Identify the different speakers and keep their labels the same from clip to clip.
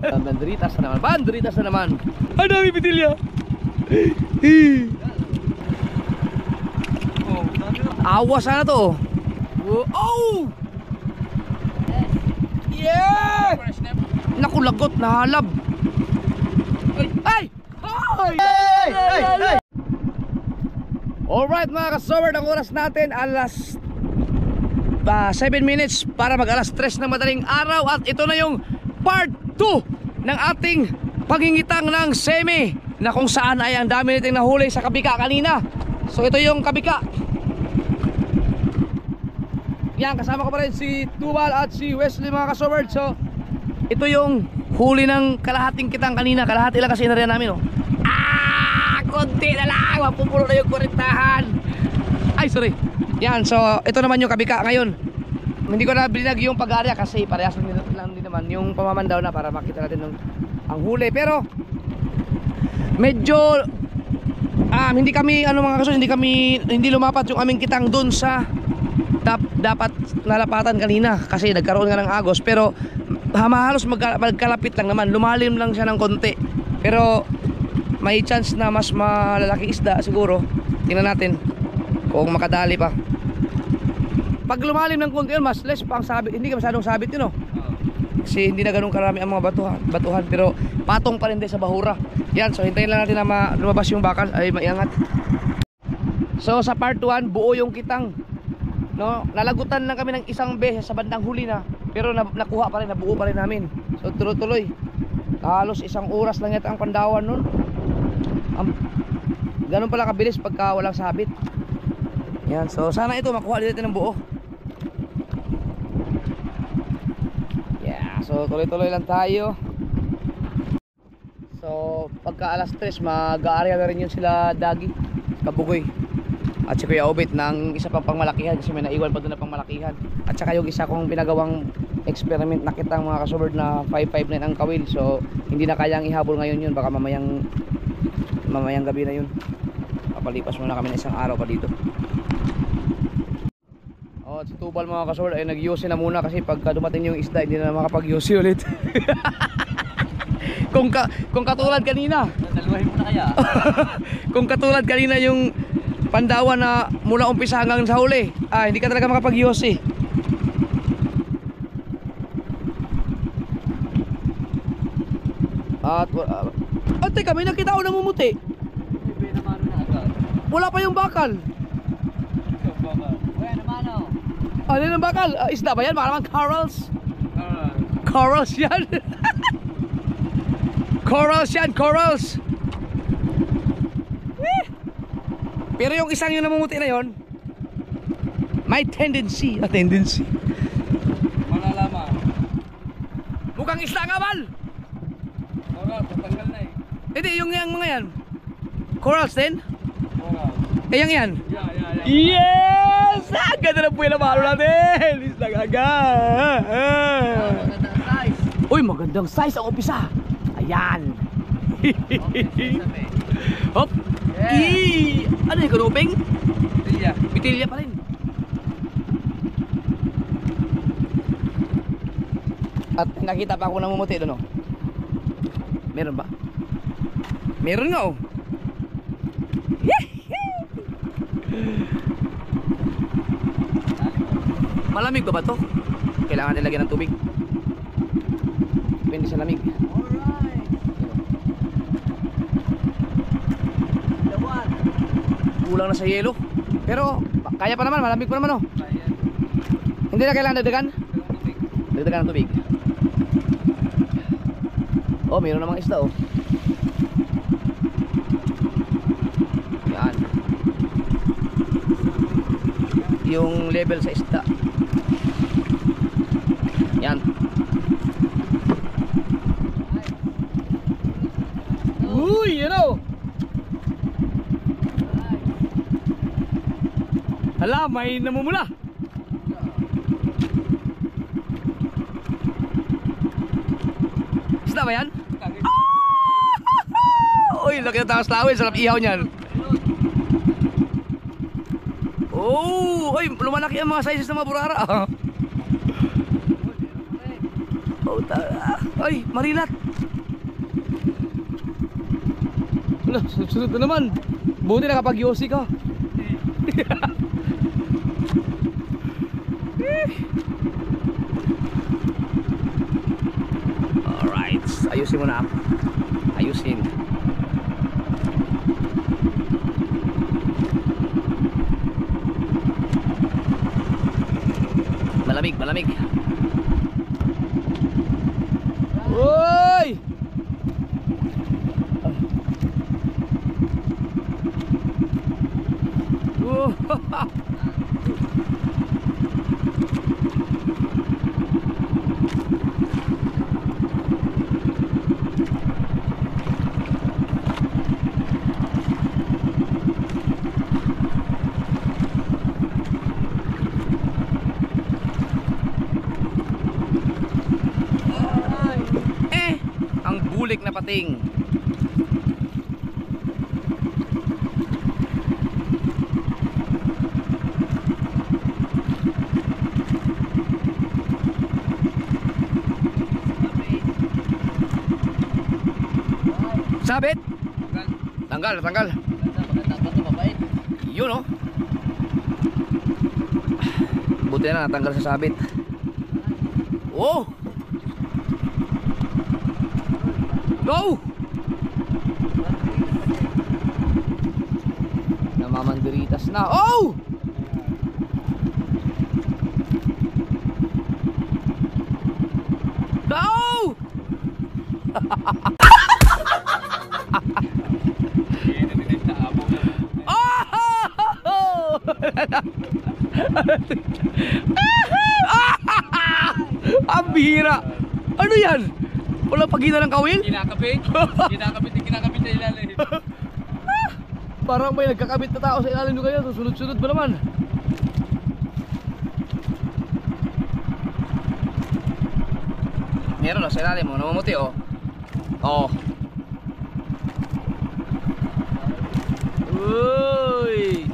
Speaker 1: Banderitas na naman. Banderitas na naman. Ang dami pitilya. Awa sana to. Oh! Yeah! Naku, lagot, nahalab. Ay! Ay! Alright mga ka-sober, ang oras natin alas 7 minutes para mag alas 3 ng madaling araw. At ito na yung part 2 ng ating pangingitang ng semi, na kung saan ay ang dami nating nahuli sa kabika kanina. So ito yung kabika. Yan, kasama ko pa rin si Tubal at si Wesley mga ka-sober. So ito yung huli ng kalahating kitang kanina. Kalahati lang kasi na rin namin, oh. Konti na lang, mapupulo na yung kurintahan. Ay, sorry. Yan, so ito naman yung kabika ngayon. Hindi ko na binag yung pag-area kasi parehas lang din naman yung pamamandaw na para makita natin ang huli. Pero medyo hindi kami mga kaso, hindi lumapat yung aming kitang dun sa dapat nalapatan kanina kasi nagkaroon nga ng agos. Pero halos magkalapit lang naman, lumalim lang siya ng konti. Pero may chance na mas malalaki isda siguro. Tingnan natin kung makadali pa. Pag lumalim ng konti yun, mas less pa ang sabit. Hindi ka masyadong sabit yun, oh. Kasi hindi na ganun karami ang mga batuhan. Pero patong pa rin din sa bahura. Yan, so hintayin lang natin na lumabas yung bakal. Ay, maiangat. So sa part 1, buo yung kitang, no? Nalagutan lang kami ng isang beses sa bandang huli na, pero nakuha pa rin, nabuo pa rin namin. So tuloy-tuloy. Halos isang oras lang yata ang pandawan nun. Ganun pala kabilis pagka walang sabit. Yan, so sana ito makuha din natin ng buo. Yeah, so tuloy-tuloy lang tayo. So pagka alas 3 mag-aarya na rin yun sila Dagi, Kabugoy at si Kuya Obit ng isa pang pangmalakihan, kasi may naiwan pa doon na pangmalakihan. At saka yung isa kong pinagawang experiment na kitang mga kasoberd na 559 ang kawil. So hindi na kayang ihabol ngayon yun, baka mamayang gabi na yun. Papalipas muna kami ng isang araw pa dito. At si Tubal mga kasoberd ay nag-yusi na muna kasi pagka dumating yung isda hindi na makapag-yusi ulit. Kung katulad kanina, daluhin mo na kaya. Kung katulad kanina yung pandawan na mula umpisa hanggang sa huli, hindi ka talaga makapag-yusi. At teka, may nakita ako namumuti. Wala pa yung bakal. Ano yung bakal? Isda ba yan? Baka naman corals. Corals yan. Corals yan, corals. Pero yung isang yung namumuti na yon, may tendency.
Speaker 2: Malalaman.
Speaker 1: Mukhang isda nga, Bal.
Speaker 2: Corals, tatanggal na eh.
Speaker 1: Hindi, yung mga yan corals din?
Speaker 2: Corals.
Speaker 1: Yang yan?
Speaker 2: Yeah.
Speaker 1: Yes! Ang ganda na po yung namalo natin. Isda gaga.
Speaker 2: Magandang size.
Speaker 1: Uy, magandang size ang umpisa. Ayan. Hop. Yeah. Ano yung kanuping?
Speaker 2: Bitilya.
Speaker 1: Bitilya pa rin. At nakita pa ako namumuti doon, oh. Meron ba? Meron nga, oh. Malamig ba to? Kailangan nilagyan ng tubig. Depende sa lamig.
Speaker 2: Alright. Dawan.
Speaker 1: Kulang na sa yelo. Pero kaya pa naman, malamig pa naman, oh. Hindi na kailangan dagdagan? Dagdagan ng tubig. Oh, mayroon namang isda, oh. Yan. Yung level sa isda. Yan. Uy, you know. Hala, may namumula. Isda ba yan? Uy, laki na takas lawin. Sarap ihaw niyan. Oh, uy, lumalaki ang mga sizes ng mga burara. Oh, ay, marilat. Ano, sunod na naman. Buti nakapag-yosi ka. Alright, ayusin mo na. Ayusin. Malamig, malamig. Uy! Ang bulik na pating. Sabit? Tanggal, tanggal. Yun oh. Buti na natanggal sa sabit. Oh! Go! Namamandiritas na. Oh! Go! Oh! Ang bihira. Ano yan? Walang pagitan ng kawil?
Speaker 2: Kinakabit. Kinakabit sa ilalim.
Speaker 1: Parang may nagkakabit na tao sa ilalim nyo kayo. Susunod-sunod ba naman? Meron na sa ilalim mo. Namumuti oh. Oh. Uy!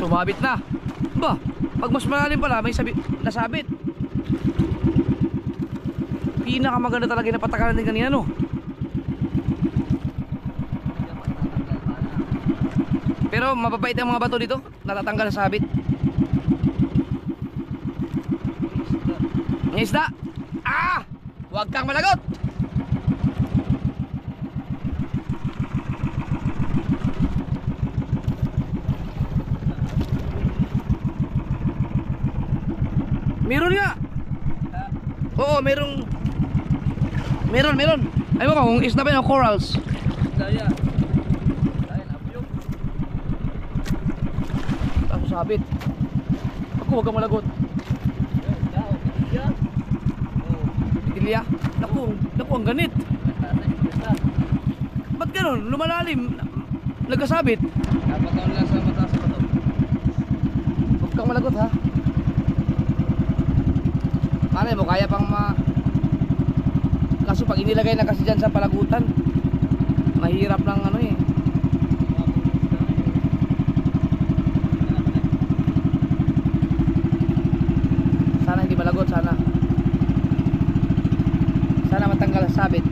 Speaker 1: Sumabit na. Ba, pag mas malalim pala may nasabit. Pinakamaganda talaga yung napatakalan din kanina no. Pero mababait ang mga bato dito. Natatanggal sa sabit. Ng isda. Ah! Huwag kang malagot. Meron nga. Oo, meron. Ay mo ka kung isda ba yung corals.
Speaker 2: Daya. Daya na abyo.
Speaker 1: Tapos sabit. Ako, huwag kang malagot. Itilya. Naku, ang ganit. Ba't ganun? Lumalalim. Nagkasabit.
Speaker 2: Napataon lang sa mata sa bato.
Speaker 1: Huwag kang malagot ha. Malay mo, kaya pang kaso pag inilagay na kasi dyan sa palagutan, mahirap lang ano eh. Sana hindi malagot, sana matanggal sa sabit.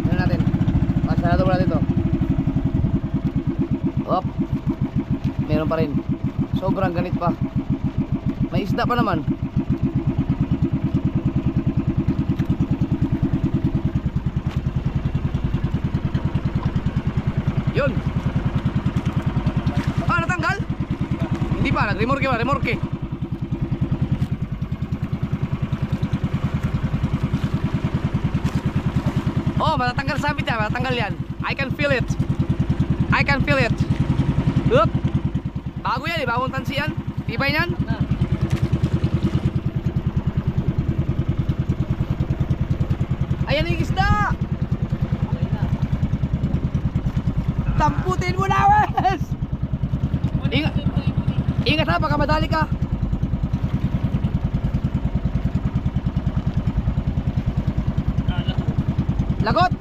Speaker 1: Tignan natin. Masarado mo natin ito. Op. Meron pa rin. Sobrang ganit pa. May isda pa naman. Yun. Ah, natanggal? Hindi pa, nag-remorke ba? Remorke. Oh, matatanggal sabit yan, matatanggal yan. I can feel it. I can feel it. Oop. Bago yan eh, bagong tansi yan. Tibay yan. Ayan yung isda. Tamputin mo na, Wes! Ingat ha, baka madali ka. Lagot!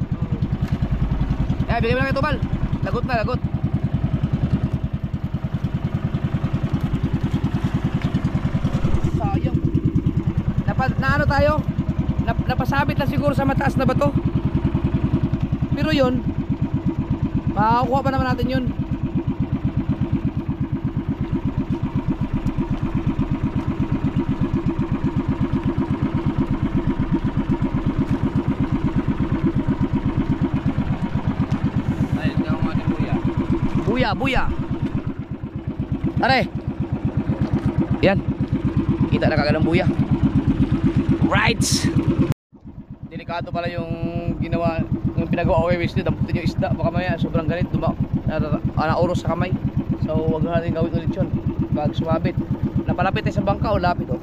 Speaker 1: Bigay mo lang ito, Bal. Lagot na, lagot. na ano tayo? Napasabit na siguro sa mataas na bato. Pero yun, makakuha pa naman natin yun.
Speaker 2: Ayun, ito ang ating buya.
Speaker 1: Buya, buya. Are. Yan. Kita na kagad ang buya. Right. Delikado pala yung ginawa, yung pinagawa ko kay Wesley. Damputin yung isda. Baka maya sobrang galit. Nauros sa kamay. So wag natin gawin ulit yun. Pag sumabit. Napalapit tayo sa bangka o lapit oh.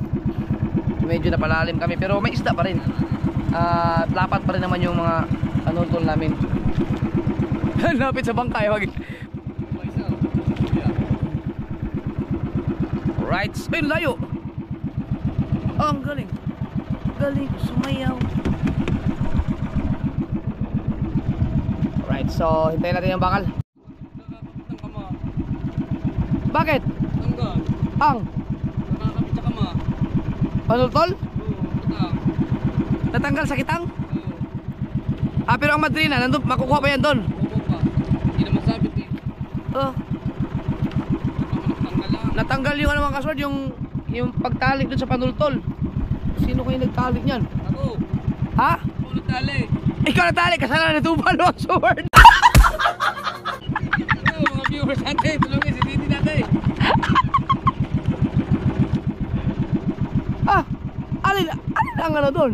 Speaker 1: Medyo napalalim kami pero may isda pa rin. Lapat pa rin naman yung mga anutol namin. Lapit sa bangka eh. Right. Ayun, layo. Oh, ang galing. Galing, sumayaw. Right, so hintayin natin yung bakal. Bakit?
Speaker 2: Tanggal.
Speaker 1: Ang
Speaker 2: Nakakabit sa kama.
Speaker 1: panultol?
Speaker 2: Oo,
Speaker 1: Natanggal sa kitang?
Speaker 2: Oo.
Speaker 1: Pero ang madrina, nandun, makukuha pa yan doon.
Speaker 2: Oo pa. Hindi naman sabit eh.
Speaker 1: Oh,
Speaker 2: Tanggal lang.
Speaker 1: natanggal yung ano mga kasword, yung pagtalik doon sa panultol. Sino kayo nagtalik niyan?
Speaker 2: Ako.
Speaker 1: Ha?
Speaker 2: Ako nagtali.
Speaker 1: Ikaw natalik, kasalanan na tubal mga sword.
Speaker 2: Oo, mga viewers natin. Tulungin si Titi natin.
Speaker 1: Alin ang ano doon?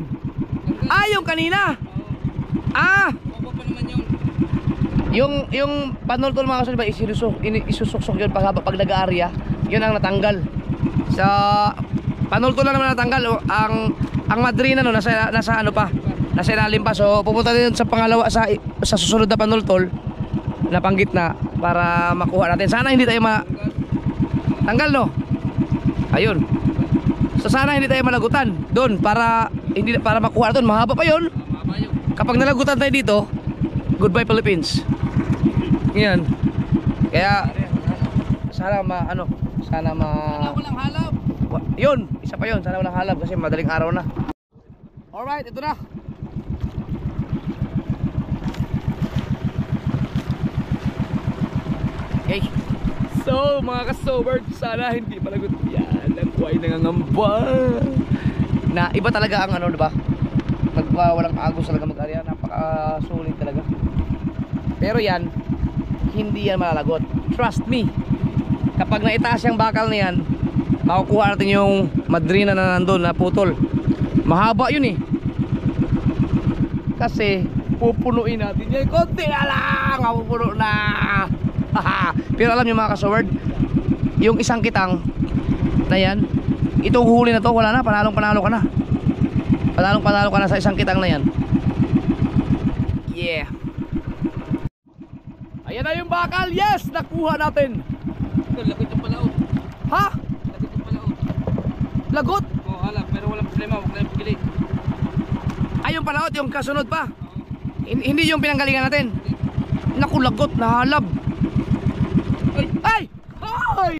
Speaker 1: Yung kanina.
Speaker 2: Oo. Baba pa naman yun.
Speaker 1: Yung panultol mga kasword ba isusuksok yun pag nag-aarya. Yun ang natanggal. Sa panultol lang naman natanggal. Ang madrina no nasa ano pa. Nasa ilalim pa. So pupunta din sa pangalawa sa susunod na panultol na panggitna para makuha natin. Sana hindi tayo tanggal no. Ayun. So sana hindi tayo malagutan doon para makuha natin. Mahaba pa yun.
Speaker 2: Mama yun.
Speaker 1: Kapag nalagutan tayo dito, goodbye Philippines. Yan. Kaya sana
Speaker 2: Sana walang halap.
Speaker 1: yun, isa pa yun, sana walang halab kasi madaling araw na. Alright, ito na. Okay. So, mga ka-sobert, sana hindi palagot yan. Ang kuhay nangangamba. Na iba talaga ang ano, diba? Walang agos talaga mag-arya. Napaka-sulit talaga. Pero yan, hindi yan malalagot. Trust me. Kapag naitaas yung bakal na yan, makukuha natin yung madrina na nandun na putol. Mahaba yun eh. Kasi pupunuin natin yan. Konti na lang, mapupuno na. Pero alam nyo mga kasword, yung isang kitang na yan, itong huli na to, wala na, panalong panalo ka na. Panalong panalo ka na sa isang kitang na yan. Yeah. Ayan na yung bakal, yes! Nakuha natin.
Speaker 2: Lagot yung palaot.
Speaker 1: Ha?
Speaker 2: Lagot yung palaot.
Speaker 1: Lagot?
Speaker 2: Oo, halap. Pero walang problema. Huwag na yung pigilit.
Speaker 1: Ay, yung palaot, yung kasunod pa. Hindi yung pinanggalingan natin. Naku, lagot, nahalab. Ay! Ay! Ay!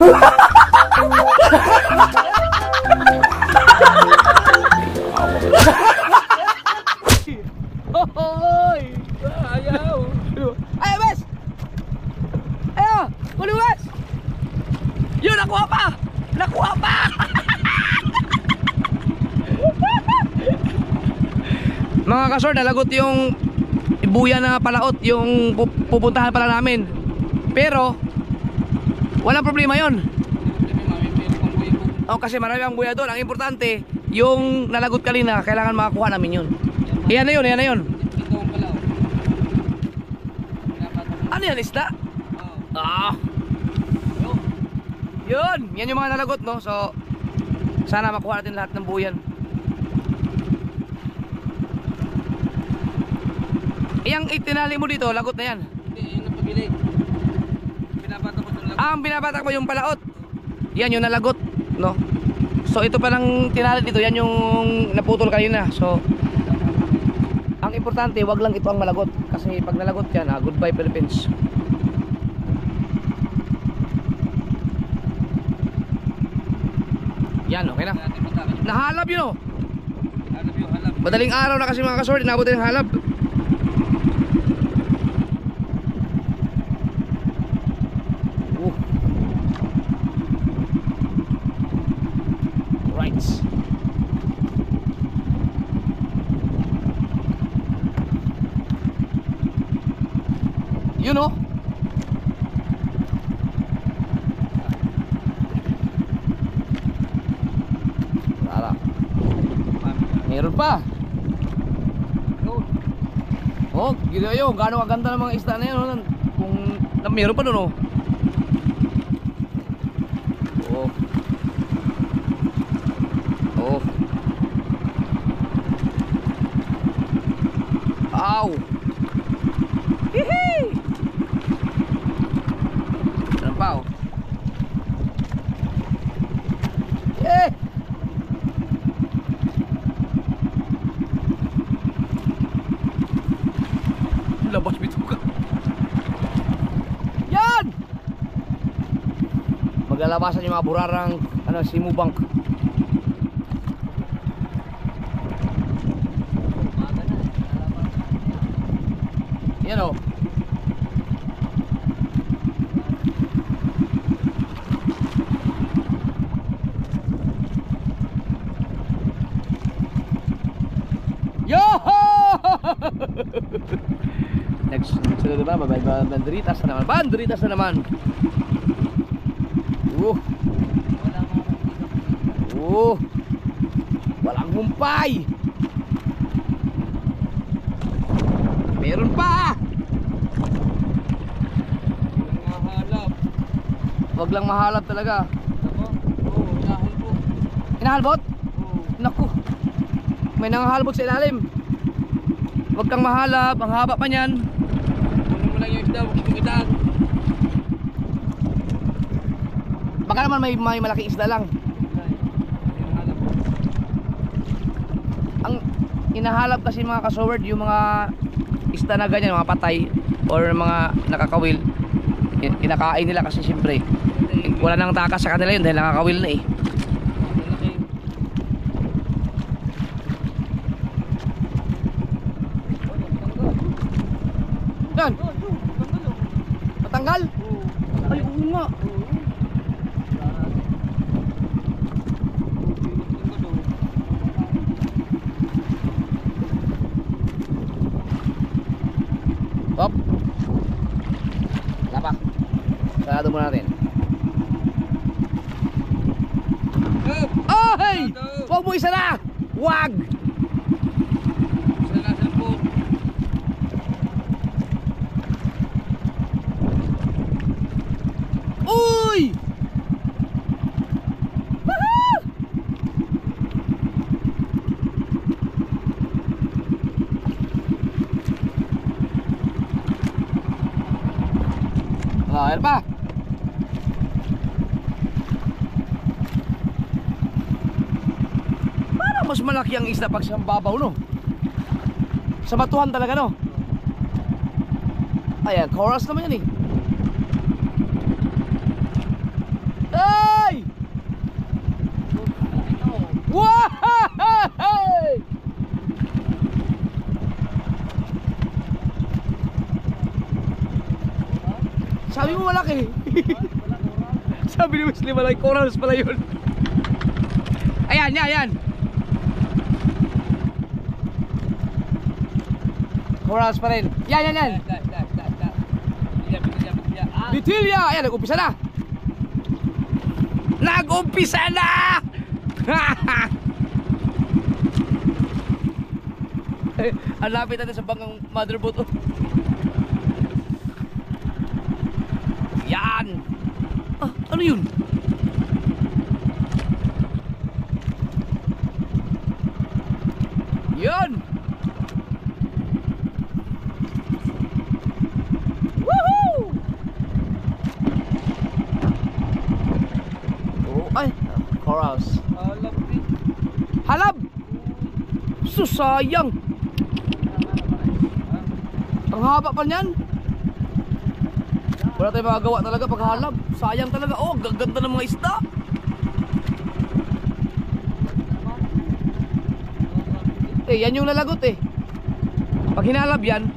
Speaker 1: Hoy!
Speaker 2: Ayaw.
Speaker 1: Ay, Wes! Ayo! Uli, Wes! Yun, nakuha pa! Nakuha pa! Mga kasor, nalagot yung buya na palaot, yung pupuntahan pala namin. Pero walang problema yon. Oh, kasi marami ang buya doon. Ang importante, yung nalagot kanina, kailangan makakuha namin yun. Iyan na yun, iyan na yun.
Speaker 2: Ito ang palaot.
Speaker 1: Ano yan, isda? Ah. Yun, yan yung mga nalagot, no? So, sana makuha natin lahat ng buyan. Yang itinali mo dito, lagot na yan.
Speaker 2: Hindi, yun ang pabili. Binabatak ko doon lang.
Speaker 1: Ang binabatak mo yung palaot. Yan yung nalagot, no? So ito pa lang tinali dito, yan yung naputol kanina. So ang importante, wag lang ito ang malagot. Kasi pag nalagot yan, goodbye Philippines. Yan, okay na. Nahalab yun, oh.
Speaker 2: Halab yung halab.
Speaker 1: Madaling araw na kasi mga kasword, inabot din ng halab. Right. You know? Wala. Meron pa. Oh, gila yun. Gaano kaganda ng mga isda na yun. Oh. Kung meron pa doon, oh. Oh. Oh. Ow. Hihi. Ano pa, oh. Eh. Labas bituka. Yan! Maglalabasan yung mga burarang simubang. Yan o. Yo! Next, sunod na ba? Banderitas na naman. Banderitas na naman. Walang humpay. Meron pa.
Speaker 2: Mahalap.
Speaker 1: Wag lang mahalap talaga.
Speaker 2: Oo, nahalbot.
Speaker 1: Hinahalbot?
Speaker 2: Oo.
Speaker 1: Naku. May nangahalbot sa ilalim. Wag kang mahalap, ang haba pa niyan.
Speaker 2: Kunin mo lang yung isda, huwag yung itaan.
Speaker 1: Baka naman may malaking isda lang. Ang inahalap kasi mga kasoward, yung mga isda na ganyan, mga patay or mga nakakawil, kinakain nila kasi siyempre wala nang takas sa kanila yun dahil nakakawil na eh. Yan! Matanggal? Ay, oo nga. Hop. Lapak. Sarado muna natin. Oh, hey! Huwag mo isa na! Huwag!
Speaker 2: Isa na sa boat.
Speaker 1: Uy! Woohoo! Ayan pa. Parang mas malaki ang isda pag sa babaw, no? Sa batuhan talaga, no? Ayan, chorus naman yan eh. Hey! Wow! Sabi mo malaki. Sabi ni Wesley malaki, corals pala yun. Ayan, yan, yan. Corals pa rin. Yan, yan, yan. Bitilya. Ayan, nag-umpisa na. Nag-umpisa na. Ang lapit natin sa banggang motherboard. Yan. Ah, ano yun? Yan. Woohoo! Oh, ay, corals.
Speaker 2: Halap din.
Speaker 1: Halab. Susayang. Ang haba pa niyan. Wala tayong magagawa talaga pag halab. Sayang talaga. Oh, gaganda ng mga isda. eh. Yan yung lalagot eh. Pag hinalab yan,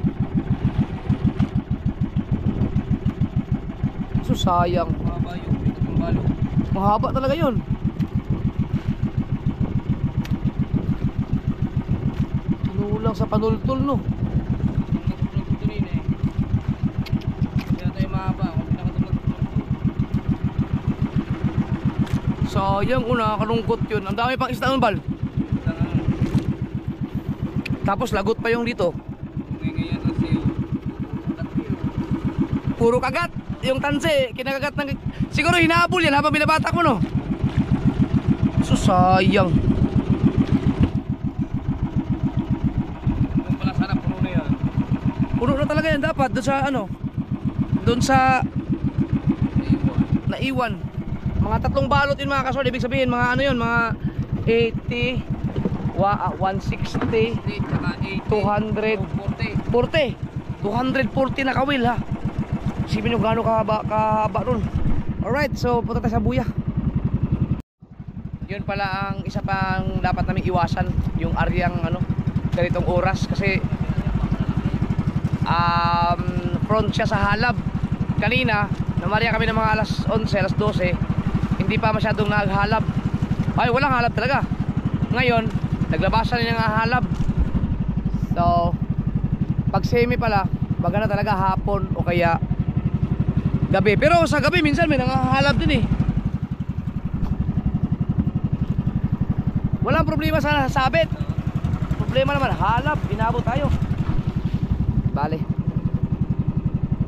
Speaker 1: so sayang.
Speaker 2: Mahaba yung bigat ng balo.
Speaker 1: Mahaba talaga yun. Tinulang sa panultol no.
Speaker 2: Ang natutulog ko rin eh. Kaya tayo mahaba. Kung pinakatulog ko.
Speaker 1: Sayang ko, nakakalungkot yun. Ang dami pang isda nun, Bal. Tapos lagot pa yung dito.
Speaker 2: Ngayon ang sayo.
Speaker 1: Puro kagat. Yung tanse, kinakagat ng... Siguro hinabol yan habang binabata ko no. So sayang.
Speaker 2: Kung pala sana puno na yan.
Speaker 1: Puno na talaga yan dapat. Doon sa ano, doon sa naiwan. Mga 3 balot yun mga kasol. Ibig sabihin mga ano yun, mga 80, 160, 200, 40. 240 na kawil ha. Isipin nyo gaano kahaba nun. Alright, so punta tayo sa buya. Yun pala ang isa pang dapat naming iwasan, yung aryang ano, ganitong oras kasi front siya sa halab. Kanina, namarya kami ng mga alas 11, alas 12, hindi pa masyadong naghalab. Ay, walang halab talaga. Ngayon, naglabasan na ng halab. So, pag semi pala, baga na talaga hapon o kaya gabi. Pero sa gabi minsan may nangahalab din eh. Walang problema sa sabit. Problema naman halab, inabot tayo. Bale.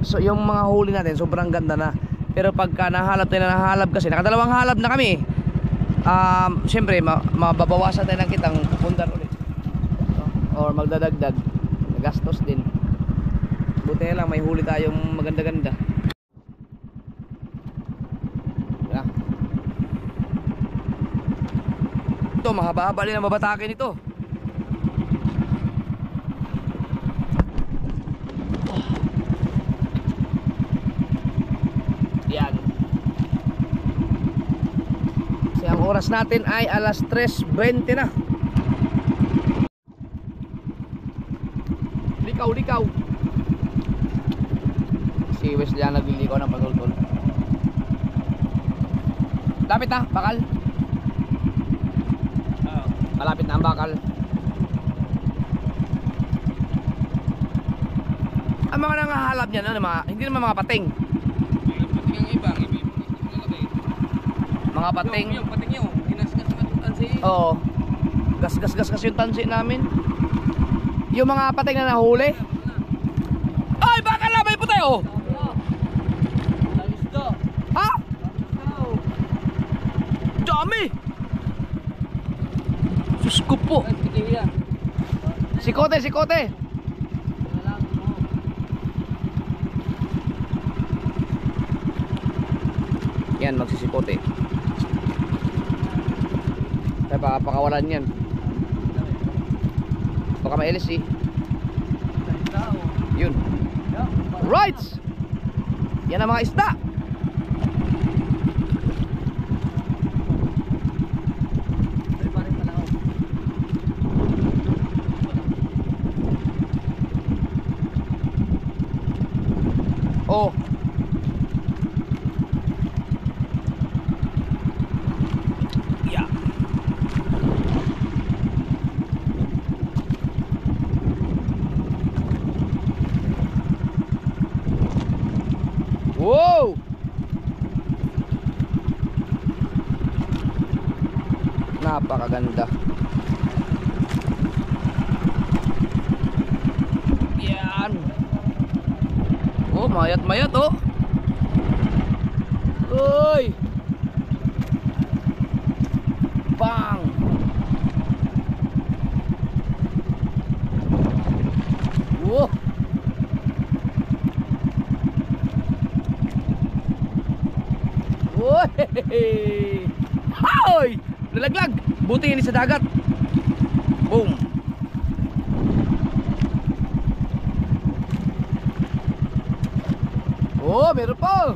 Speaker 1: So yung mga huli natin sobrang ganda na. Pero pagka nahalab tayo na nahalab kasi nakadalawang halab na kami. Siyempre mababawasan tayo ng kitang pupundar ulit. Or magdadagdag. Gastos din. Buti na lang may huli tayong maganda-ganda. Ito, mahaba-haba din ang mabatakin ito. Yan. Kasi ang oras natin ay alas 3:20 na. Likaw. Si Wes diyan naglilikaw ng pagultol. Lapit na, bakal. Malapit na ang bakal. Ang mga nangahalab niyan, ano, hindi naman mga pating.
Speaker 2: Pating ang iba,
Speaker 1: Mga pating.
Speaker 2: Yung pating yun, ginasgas naman yung tansi.
Speaker 1: Oo. Gas kasi yung tansi namin. Yung mga pating na nahuli. Ay, bakal na, may putay oh. Ha? Dami. Sus ko po. Sikote. Yan, magsisikote. Kaya pakawalan yan. Baka may LC. Yun. Right. Yan ang mga isda. Oh. Yeah. Wow. Napakaganda. Yan. Oh, mayat oh. Uy. Bang. Wow. Uy. Hoy! Nalaglag. Buti hindi sa dagat. Boom. Oh, meron pa.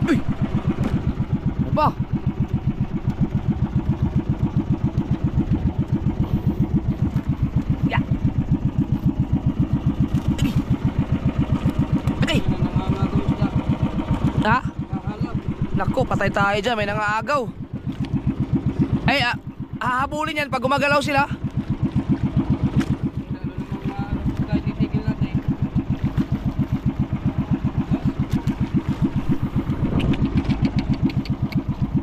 Speaker 1: Uy. Ano pa? Nako, patay tayo dyan. May nangaagaw. Ay, hahabulin yan pag gumagalaw sila.
Speaker 2: Kahit titigil natin.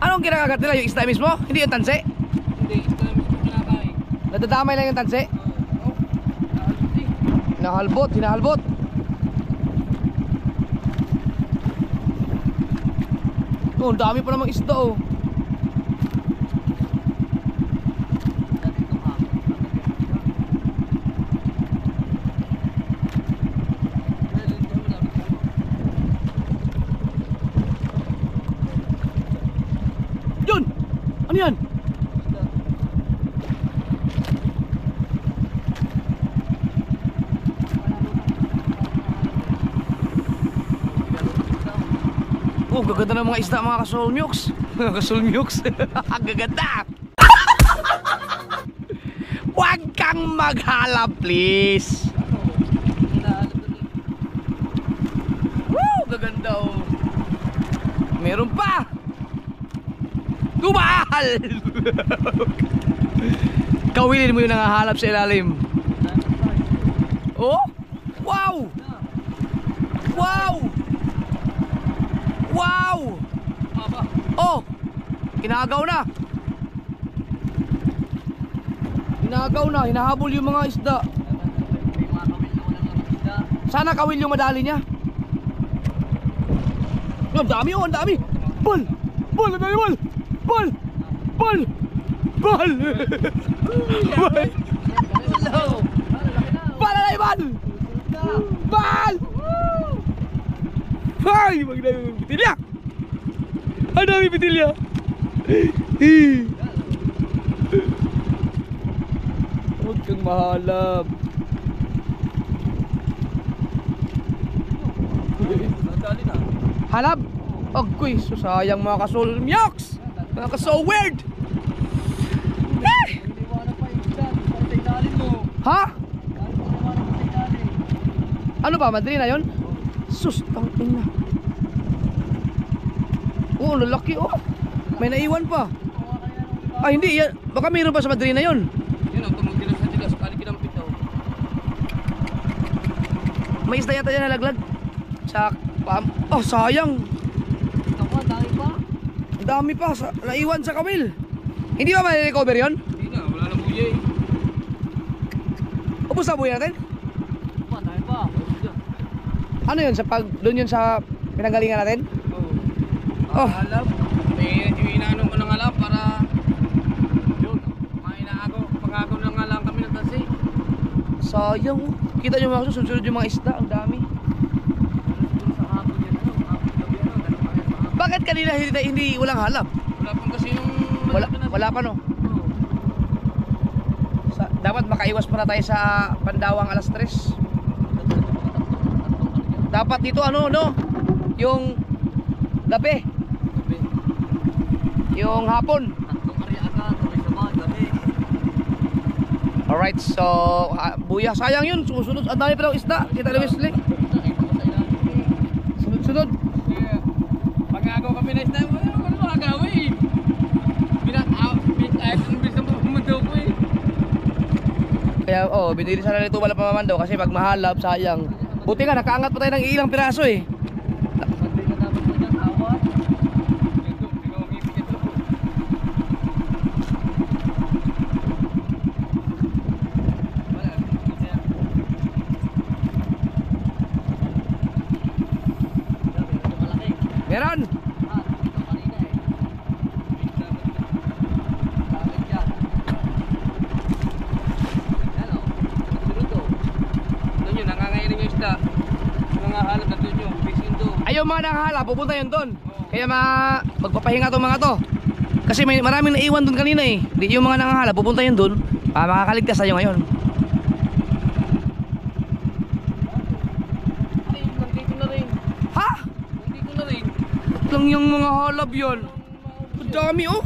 Speaker 1: Anong kinakagat nila? Yung isda mismo? Hindi yung tanse?
Speaker 2: Hindi, ito na mismo kinakain.
Speaker 1: Nadadamay lang yung tanse?
Speaker 2: Oo. Naalot eh.
Speaker 1: Hinahalbot, hinahalbot. Oh, ang dami pa namang isda oh. Yun! Ano yan? Oh, gaganda ng mga isda mga kasolmyoks. Mga kasolmyoks. Ang gaganda. Huwag kang maghalap, please. Woo, gaganda oh. Meron pa. Gumahal. Kawilin mo yung nangahalap sa ilalim. Oh, wow. Wow. Wow. Oh, inagaw na. Inagaw na, hinahabol yung mga isda. Sana kawil yung madali niya. Ang dami oh, ang dami. Bal! Bal! Ang dami bal! Bal! Bal! Bal! Bal! Bal! Alay bal! Bal! Ay! Magdami yung bitilya! Ang dami bitilya! Huwag kang mahalap. Halab? Agoy, susayang mga kasolmyoks! Mga so weird! Ha? Ano ba? Madali na yun? Sus, tangin na. Oo, lalaki oh. May naiwan pa. Ay, hindi yan. Baka mayroon pa sa Madrina yun.
Speaker 2: Yun ang tumutila sa tigas. Kali kinampit daw.
Speaker 1: May isda yata yan nalaglag. Sa oh, sayang.
Speaker 2: Ako, dami pa.
Speaker 1: Ang dami pa. Naiwan sa kawil. Hindi ba ma-recover yun?
Speaker 2: Hindi na, wala na buya eh.
Speaker 1: Ubus na buhay natin?
Speaker 2: Dami pa.
Speaker 1: Ano yun? Doon yun sa pinanggalingan natin?
Speaker 2: Oo.
Speaker 1: Oh.
Speaker 2: Alam. Inaano ko ng alam para yun. Pag-agaw ng alam kami ng tansi.
Speaker 1: Sayang oh. Kita nyo mga sunod yung mga isda. Ang dami.
Speaker 2: Sa hapon yan, hapon gabi, ganun kaya sa hapon.
Speaker 1: Bakit kanina hindi walang halap?
Speaker 2: Wala pang kasi yung
Speaker 1: Wala pa no?
Speaker 2: Oo.
Speaker 1: Dapat makaiwas muna tayo sa Pandawang alas 3. Dapat dito ano no? Yung gabi. Yung hapon.
Speaker 2: Tatlong area agad, sabay sa mga gabi.
Speaker 1: Alright, so buya, sayang yun. Susunod, ang dami pa daw isda. Kita na Wesley.
Speaker 2: Nakita ko sa ilalim.
Speaker 1: Sunod.
Speaker 2: Pag-agaw kami na isda, ano agawin? Pinag-ayos ang bilis ng pumunta ko eh.
Speaker 1: Kaya binili sana nito wala pa maman daw kasi pag mahalap, sayang. Buti nga, nakaangat pa tayo ng ilang piraso eh.
Speaker 2: Pagday ka dapat mo dyan, awat. Ito, ikaw ang ibigay ito. Wala, masaya. Grabe, ito malaki.
Speaker 1: Meron!
Speaker 2: Ito kanina eh. Dapat yan. Yan o, sunod o. Doon yun, nangangairin yung isda. Nangahalap na doon yung fishing doon.
Speaker 1: Ayaw mga nakahalap, pupunta yun doon. Kaya magpapahinga tong mga to. Kasi may maraming naiwan doon kanina eh. Di yung mga nakahalap, pupunta yun doon. Makakaligtas tayo ngayon.
Speaker 2: Ay, nandito na rin.
Speaker 1: Ha?
Speaker 2: Nandito na rin.
Speaker 1: Lang yung mga halap yun. Ang dami oh.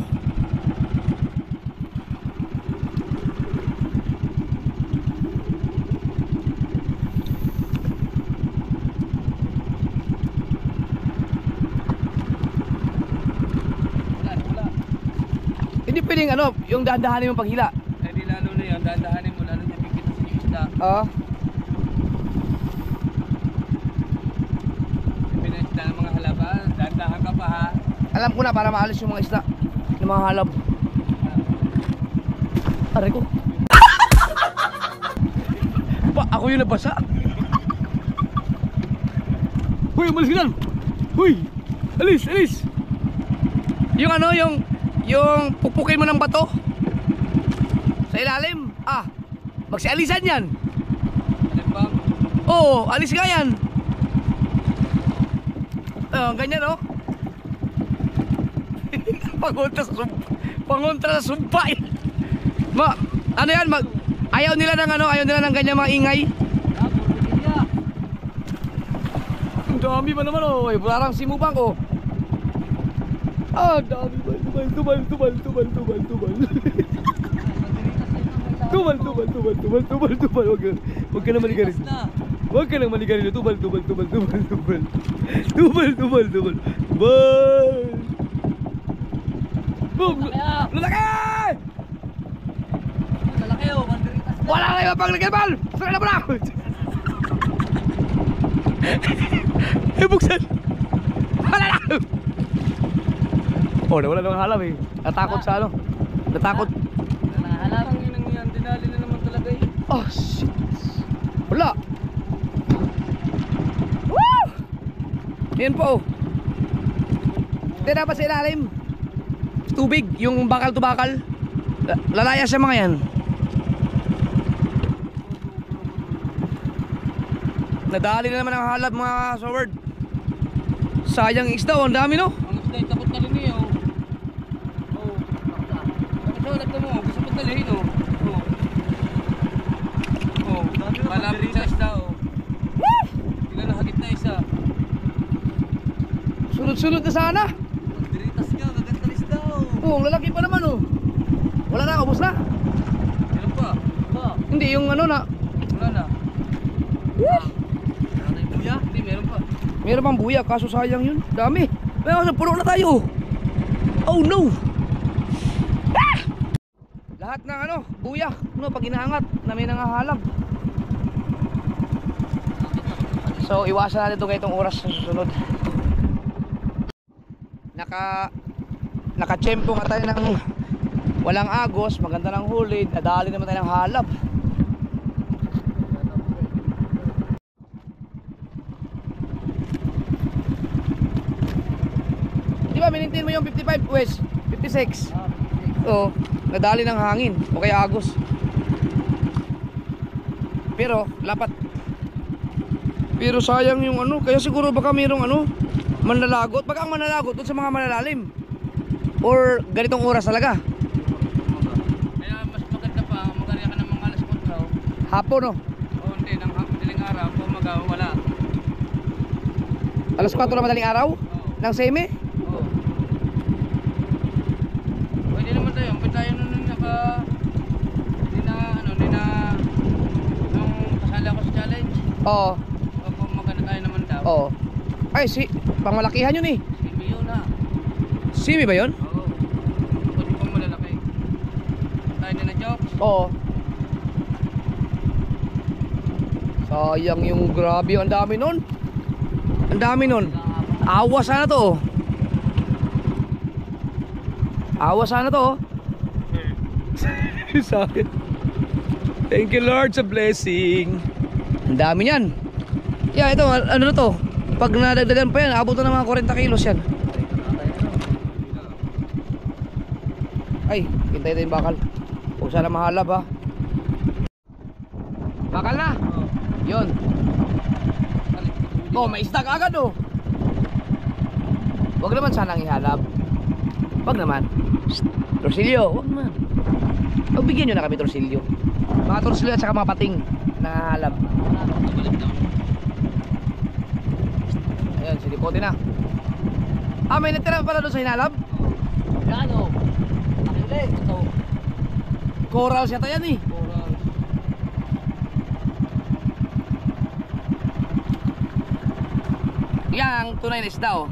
Speaker 1: Kasing ano, yung dahan-dahanin mong paghila.
Speaker 2: Eh di lalo na yun, dahan-dahanin mo, lalo na bigyan sa isda.
Speaker 1: Oo.
Speaker 2: Pinasda ng mga halaba, dahan-dahan ka pa ha.
Speaker 1: Alam ko na para maalis yung mga isda, yung mga halab. Aray ko. Ako yung nabasa. Huy, umalis ka dyan. Huy, alis, alis. Yung ano, yung pupukin mo ng bato sa ilalim. Ah, magsialisan yan.
Speaker 2: Alin ba?
Speaker 1: Oo, alis ka yan. Ganyan oh. Pangontra sa sumpa. Pangontra sa sumpa. Ano yan? Ayaw nila ng ganyan mga ingay. Ang dami pa naman oh. Parang simubang oh. Dami ba? Tubal. Tubal. Huwag ka na manigarin. Huwag ka nang manigarin. Tubal. Boom! Lalaki!
Speaker 2: Lalaki oh, banderitas na.
Speaker 1: Wala na yung paglagyan, Saka na mo na! Buksan! Wala na! Wala namang halap eh. Natakot sa ano? Natakot.
Speaker 2: Halarang yun yan, dinali na naman talaga eh.
Speaker 1: Oh shit! Wala! Woo! Yan po oh. Hindi dapat sa ilalim. Tubig, yung bakal to bakal. Lalaya sa mga yan. Nadali na naman ang halap mga sword. Sayang isda oh, ang dami no.
Speaker 2: Ang isda, takot na rin eh oh. Oh, takot na mo, gusto mo talihin oh. Oh, malapit sa isda oh. Tingnan na hagit na isa.
Speaker 1: Sunod-sunod na sana.
Speaker 2: Banderitas ka, gaganda na isda oh.
Speaker 1: Oh, ang lalaki pa naman oh. Wala na, ubos na.
Speaker 2: Meron pa?
Speaker 1: Hindi, yung ano na.
Speaker 2: Wala na. Meron na yung buya? Hindi, meron pa.
Speaker 1: Meron pang buya, kaso sayang yun. Dami. May puno na tayo. Oh no. Ah! Lahat ng ano, buya. No, pag inaangat na may nangahalab. So, iwasan natin ito itong oras sa susunod. Naka-tsempo nga tayo ng walang agos, maganda ng huli, nadali naman tayo ng halab. Di ba, minintin mo yung 55 west, 56? Oo, nadali ng hangin, o kaya agos. Pero, lapat. Pero sayang yung ano, kaya siguro baka mayroong ano, manlalagot. Baka ang manlalagot doon sa mga malalalim. Or ganitong oras talaga.
Speaker 2: Kaya mas maganda pa, magarya ka ng mga alas 4.
Speaker 1: Hapon no?
Speaker 2: O hindi, ng madaling araw, pumaga, wala.
Speaker 1: Alas 4 na madaling araw? Ng semi?
Speaker 2: Oo. Pwede naman tayo, pwede tayo nung nung kasali ako sa challenge.
Speaker 1: Oo.
Speaker 2: O pumaga na tayo naman daw.
Speaker 1: Oo. Ay, pangmalakihan yun eh.
Speaker 2: Simi yun na.
Speaker 1: Simi ba yun?
Speaker 2: Oo. Pwede pang malalaki. Tayo na na jokes.
Speaker 1: Oo. Sayang yung grabe, ang dami nun. Ang dami nun. Awa sana to oh. Awa sana to oh. Sayang. Thank you Lord sa blessing. Ang dami yan. Yeah, ito ano na to. Pag nadagdagan pa yan, abot na ng mga 40 kilos yan. Ay, hintay tayo yung bakal. Huwag sana mahalab ha. Bakal na. Yun. Oh, may isda ka agad oh. Huwag naman sanang ihalab. Huwag naman. Torsilyo, huwag naman. Bigyan nyo na kami torsilyo. Mga torsilyo at saka mga pating na halab. Ayan, silipote na. Ah, may natira pala doon sa hinalab?
Speaker 2: Yan o. Nakili. Ito.
Speaker 1: Coral siya tayo yan eh.
Speaker 2: Coral.
Speaker 1: Yang tunay na isda oh.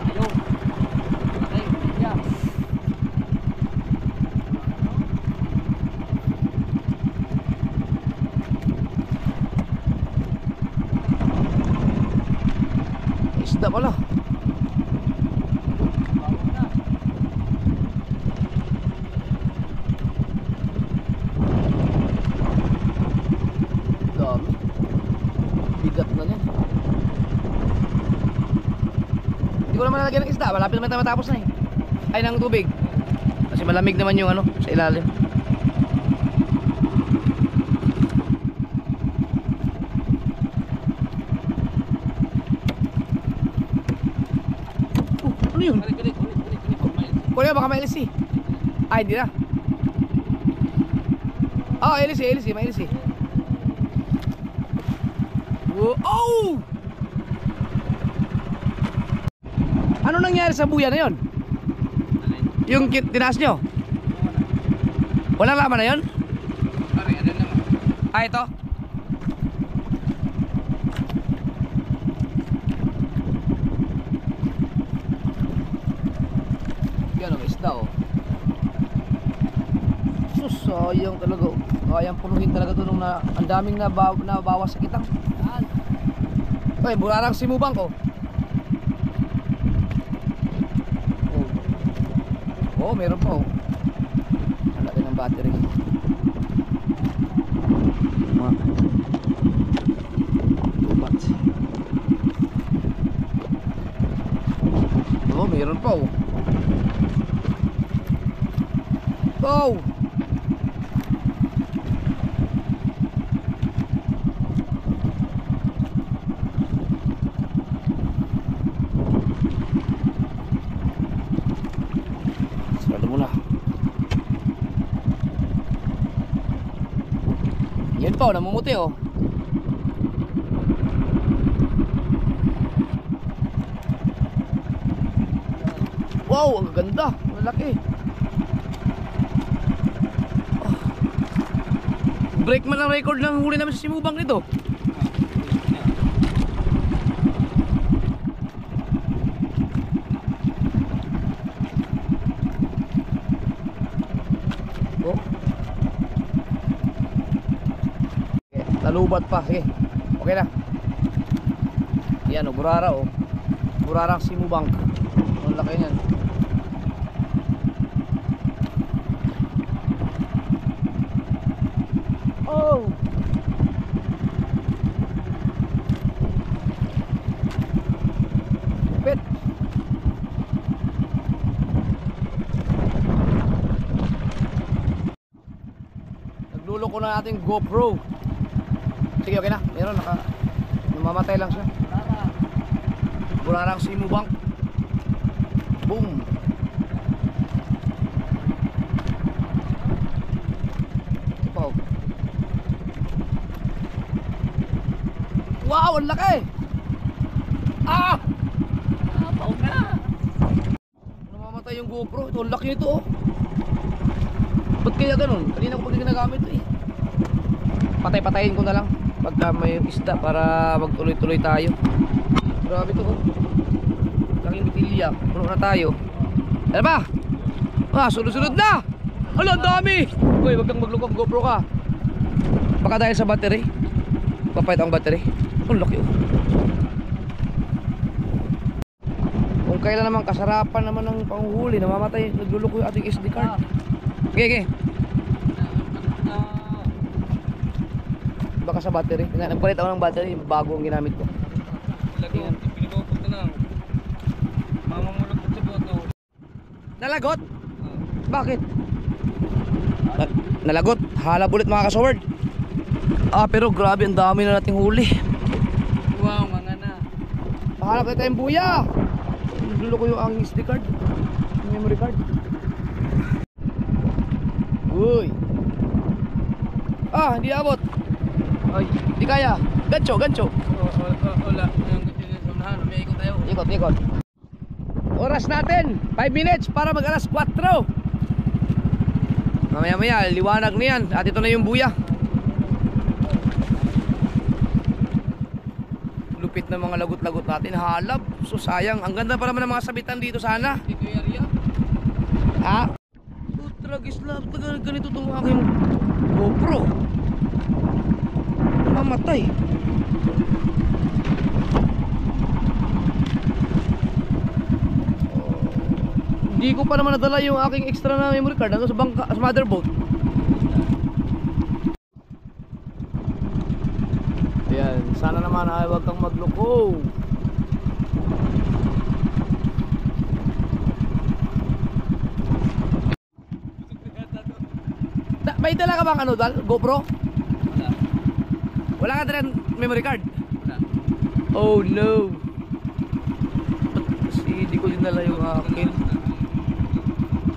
Speaker 2: Ayun. Okay. Yeah.
Speaker 1: isda pala. Dami. Bigat na yan. Hindi ko naman nalagyan ng isda. Malapit naman tayo matapos na eh. Ay, ng tubig. Kasi malamig naman yung ano, sa ilalim. Ano yun? Kuya, baka may LC. Ay, hindi na. Oh, LC, may LC. Oh! Ano nangyari sa buya na yun? Yung tinaas nyo? Walang laman na yun? Ah, ito? Yan ang isda oh. Sus, sayang talaga oh. Kayang punuhin talaga ito nung ang daming nabawas sa kitang. Ay, burarang simubang ko. Oh, meron pa oh. Ang laki ng battery. Tumat. Oh, meron pa oh. Oh! Sarado mo na. Yan pa oh, namumuti oh. Wow, ang ganda. Malaki. Break man ang record ng huli namin sa simubang nito. Oh. Okay, nalubat pa. Sige. Okay na. Yan oh, burara oh. Burarang simubang. Ang laki niyan. Oh. Pit. Nagluloko na ating GoPro. Sige, okay na. Meron namamatay lang siya. Burarang simubang. Boom. Ito. Wow, ang laki! Ah! Taon na! Namamatay yung GoPro. Ito, ang laki nito oh. Ba't kaya ganun? Kanina ko pag ginagamit ito eh. Patay-patayin ko na lang pagka may isda para magtuloy-tuloy tayo. Grabe ito oh. Laking bitilya. Puno na tayo. Ano ba? Ah, sunod-sunod na! Hala, ang dami! Uy, wag kang maglukok, GoPro ka. Baka dahil sa battery. Papayat ang battery. Ang laki oh. Kung kailan naman kasarapan naman ng panghuli, namamatay, nagluloko yung ating SD card. Okay, okay. Baka sa battery. Nagpalit ako ng battery, bago ang ginamit ko.
Speaker 2: Pinilokot na lang. Mamamulog ko sa boto.
Speaker 1: Nalagot? Bakit? Nalagot. Halab ulit mga kasaward. Ah, pero grabe, ang dami na nating huli.
Speaker 2: Wow, mga na.
Speaker 1: Pahanap na tayong buya. Nagluloko ko yung ang SD card, yung memory card. Uy. Ah, hindi abot. Ay, hindi kaya. Gancho, gancho.
Speaker 2: Wala. Yung gancho sa unahan. May ikot tayo.
Speaker 1: Ikot, ikot. Oras natin 5 minutes para mag alas 4. Mamaya maya, liwanag na yan. At ito na yung buya. Lupit na mga lagot-lagot natin. Halab. So sayang. Ang ganda pa naman ng mga sabitan dito sana.
Speaker 2: Dito yung area.
Speaker 1: Ha? Tragis lang. Ganito itong aking GoPro. Mamatay. Hindi ko pa naman nadala yung aking extra na memory card nandun sa bangka, sa motherboard. Ayan, sana naman ay huwag kang magloko. May dala ka bang ano dal? GoPro?
Speaker 2: Wala.
Speaker 1: Wala ka dala memory card?
Speaker 2: Wala.
Speaker 1: Oh no. Kasi hindi ko din dala yung akin.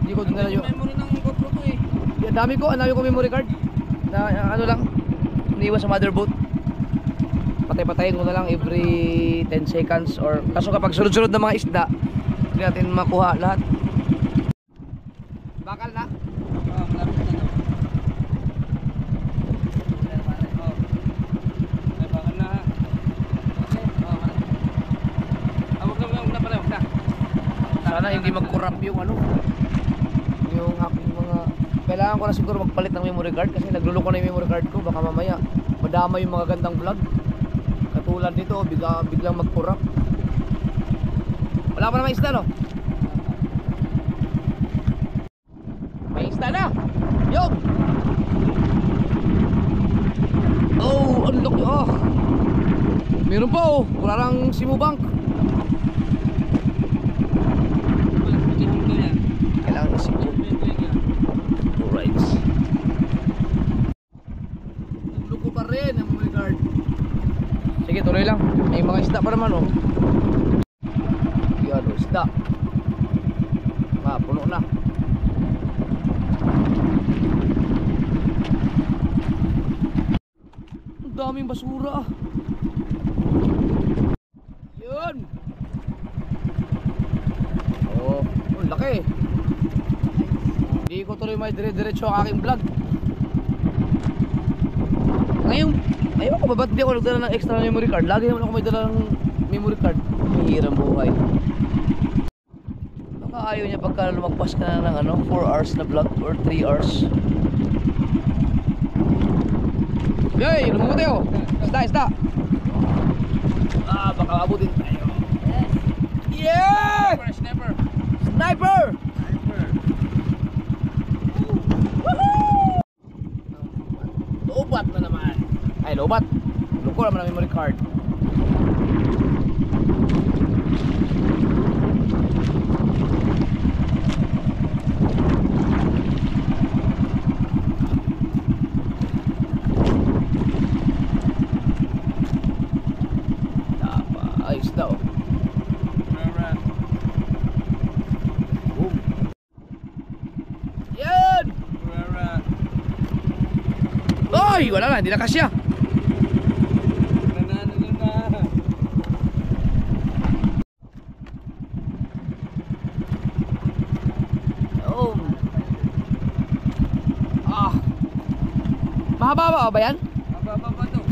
Speaker 1: Hindi ko din dala yung...
Speaker 2: Memory ng GoPro ko eh.
Speaker 1: Ang dami ko memory card. Na ano lang, iniwan sa motherboard. Patay-patayin ko na lang every 10 seconds or... Kaso kapag sunod-sunod na mga isda, hindi natin makuha lahat. Bakal na.
Speaker 2: Oh, malapit na daw. Ay, bakal na. Okay. Oh, malapit. Huwag na pala, huwag na.
Speaker 1: Sana hindi mag-corrupt yung ano, yung aking mga... Kailangan ko na siguro magpalit ng memory card kasi nagluloko na yung memory card ko. Baka mamaya madama yung mga gandang vlog. Katulad nito, biglang mag-corrupt. Wala pa naman isda, no? May isda na! Yo! Oh, ang laki, oh! Meron pa, oh! Wala lang simubang. Kailangan isipin. Alright. Luko pa rin ang memory card. Sige, tuloy lang. May mga isda pa naman, oh. Yan, oh, isda. Puno na. Ang daming basura, ah. Yun. Oh, ang laki. Hindi ko tuloy may dire-diretso ang aking vlog. Ngayon, ayaw ko ba ba't di ako nagdala ng extra memory card? Lagi naman ako may dala ng memory card. Mahirang buhay. Baka ayaw niya pagka lumagpas ka na ng ano, 4 hours na vlog or 3 hours. Yay! Lumungo tayo! Isda! Ah, baka abutin tayo. Yeah!
Speaker 2: Sniper!
Speaker 1: Sniper! Lobat na naman. Ay, lobat. Luko naman ang memory card. Ayos daw. Boom. Yan! Ay, wala na, hindi na kasya. Oh. Ah. Mahaba ba yan?
Speaker 2: Mababa pa to.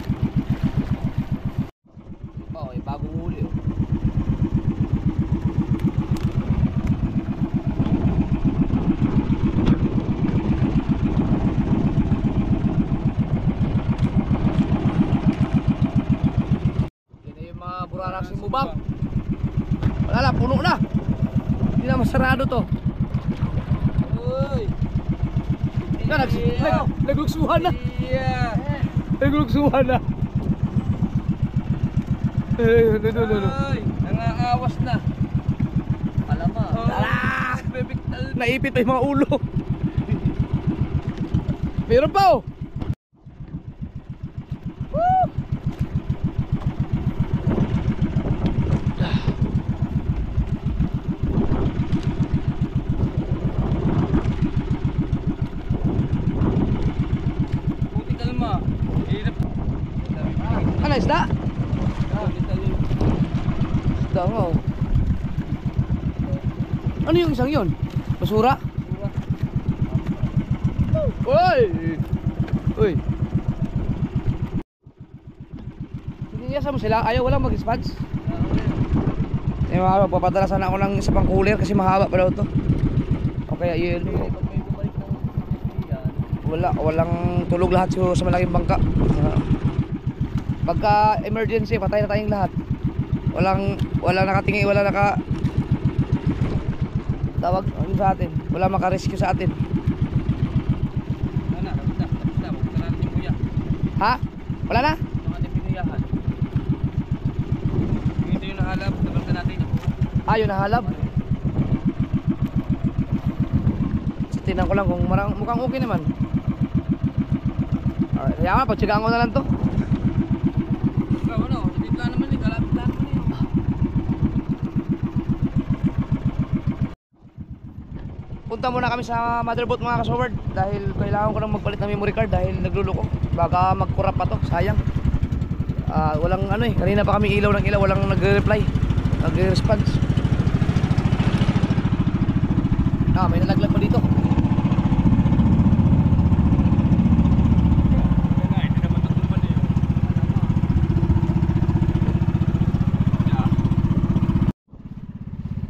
Speaker 1: Okay, bagong huli, oh. Burarak si Mubang. Wala na, puno na. Hindi na masarado to.
Speaker 2: Uy!
Speaker 1: Naglugsuhan na.
Speaker 2: Yeah!
Speaker 1: Naglugsuhan na. No.
Speaker 2: Uy! Nangangawas na. Palama.
Speaker 1: Tara!
Speaker 2: Bebiktal.
Speaker 1: Naipit pa yung mga ulo. Meron pa, oh. Woo!
Speaker 2: Buti kalma. Hirap.
Speaker 1: Ano, isda? Isda nga, oh. Ano yung isang yun? Basura? Uy! Uy! Hiniyasa mo sila? Ayaw walang mag-spots? Eh, magpapadala sana ako ng isa pang cooler kasi mahaba pa daw to. O kaya yun. Walang tulog lahat sa malaking bangka. Pagka emergency, patay na tayong lahat. Walang nakatingi, wala naka tawag yun sa atin. Wala makarescue sa atin.
Speaker 2: Wala na, tapos na. Huwag ka natin yung kuya.
Speaker 1: Ha? Wala na?
Speaker 2: Mga ating pinuyahan. Ito yung nahalap, tagal ka natin.
Speaker 1: Yun nahalab. So, tingnan ko lang kung mukhang okay naman. Alright, kaya nga, pagtsigaan ko na lang to.
Speaker 2: Ikaw ano, dito lang naman eh, kalapit lang naman eh.
Speaker 1: Punta muna kami sa motherboard mga kasoward dahil kailangan ko nang magpalit ng memory card dahil nagluloko. Baka magkurap pa to, sayang. Walang ano eh, kanina pa kami ilaw ng ilaw, walang nagre-reply, nagre-response. May nalaglag pa dito.
Speaker 2: Hindi naman tutulpan na yun.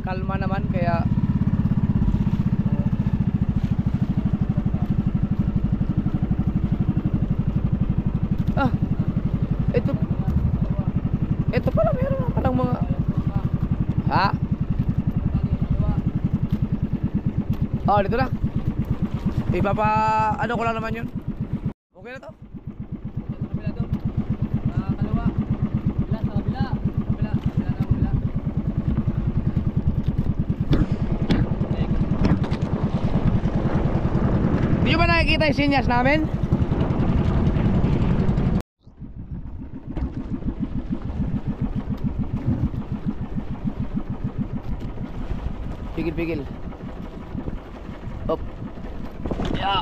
Speaker 1: Kalma naman kaya ito pala meron na palang mga dito na. Ano ko lang naman yun. Okay na to.
Speaker 2: Sa kabila doon. Kaliwa. Kabila, sa kabila. Kabila na kabila.
Speaker 1: Hindi nyo ba nakikita yung sinyas namin? Pigil. Up. Yeah.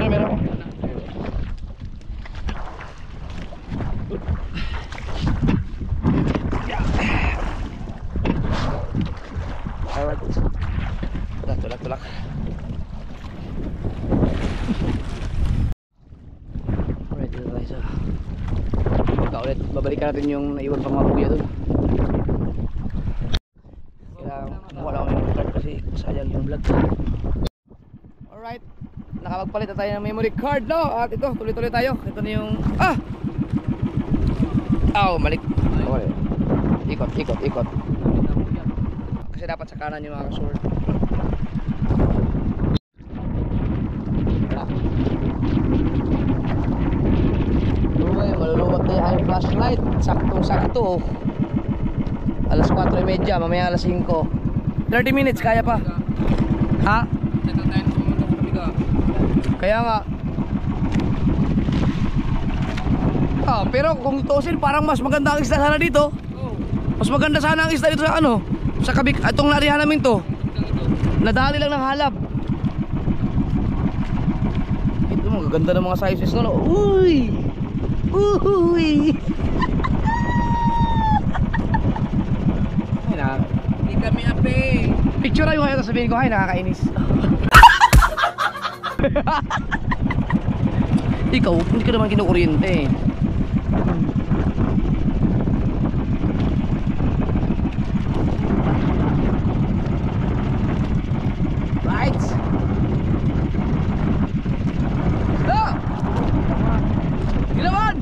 Speaker 1: Meron. Tulak. Alright, dito tayo sa ulit. Babalikan natin yung naiwan pang mga kuya doon. Kaya wala akong memory card kasi sayang yung vlog. Alright, nakapagpalit na tayo ng memory card, no? At ito, tuloy-tuloy tayo. Ito na yung malik. Okay. Ikot. Kasi dapat sa kanan yung mga kasword. Maluluwag na yung flashlight. Saktong-sakto. Alas 4:30, mamaya alas 5. 30 minutes, kaya pa. Ha? Kaya nga. Pero kung tuusin, parang mas maganda ang isda sana dito. Mas maganda sana ang isda dito sa sa kabik, itong narihan namin to. Nadali lang ng halab. Ito magaganda ng mga sizes no. Uy!
Speaker 2: Hindi kami ape.
Speaker 1: Picture ayo kayo, sabihin ko, ay nakakainis. Ikaw, hindi ka naman kinukuryente. Right. Ginawan!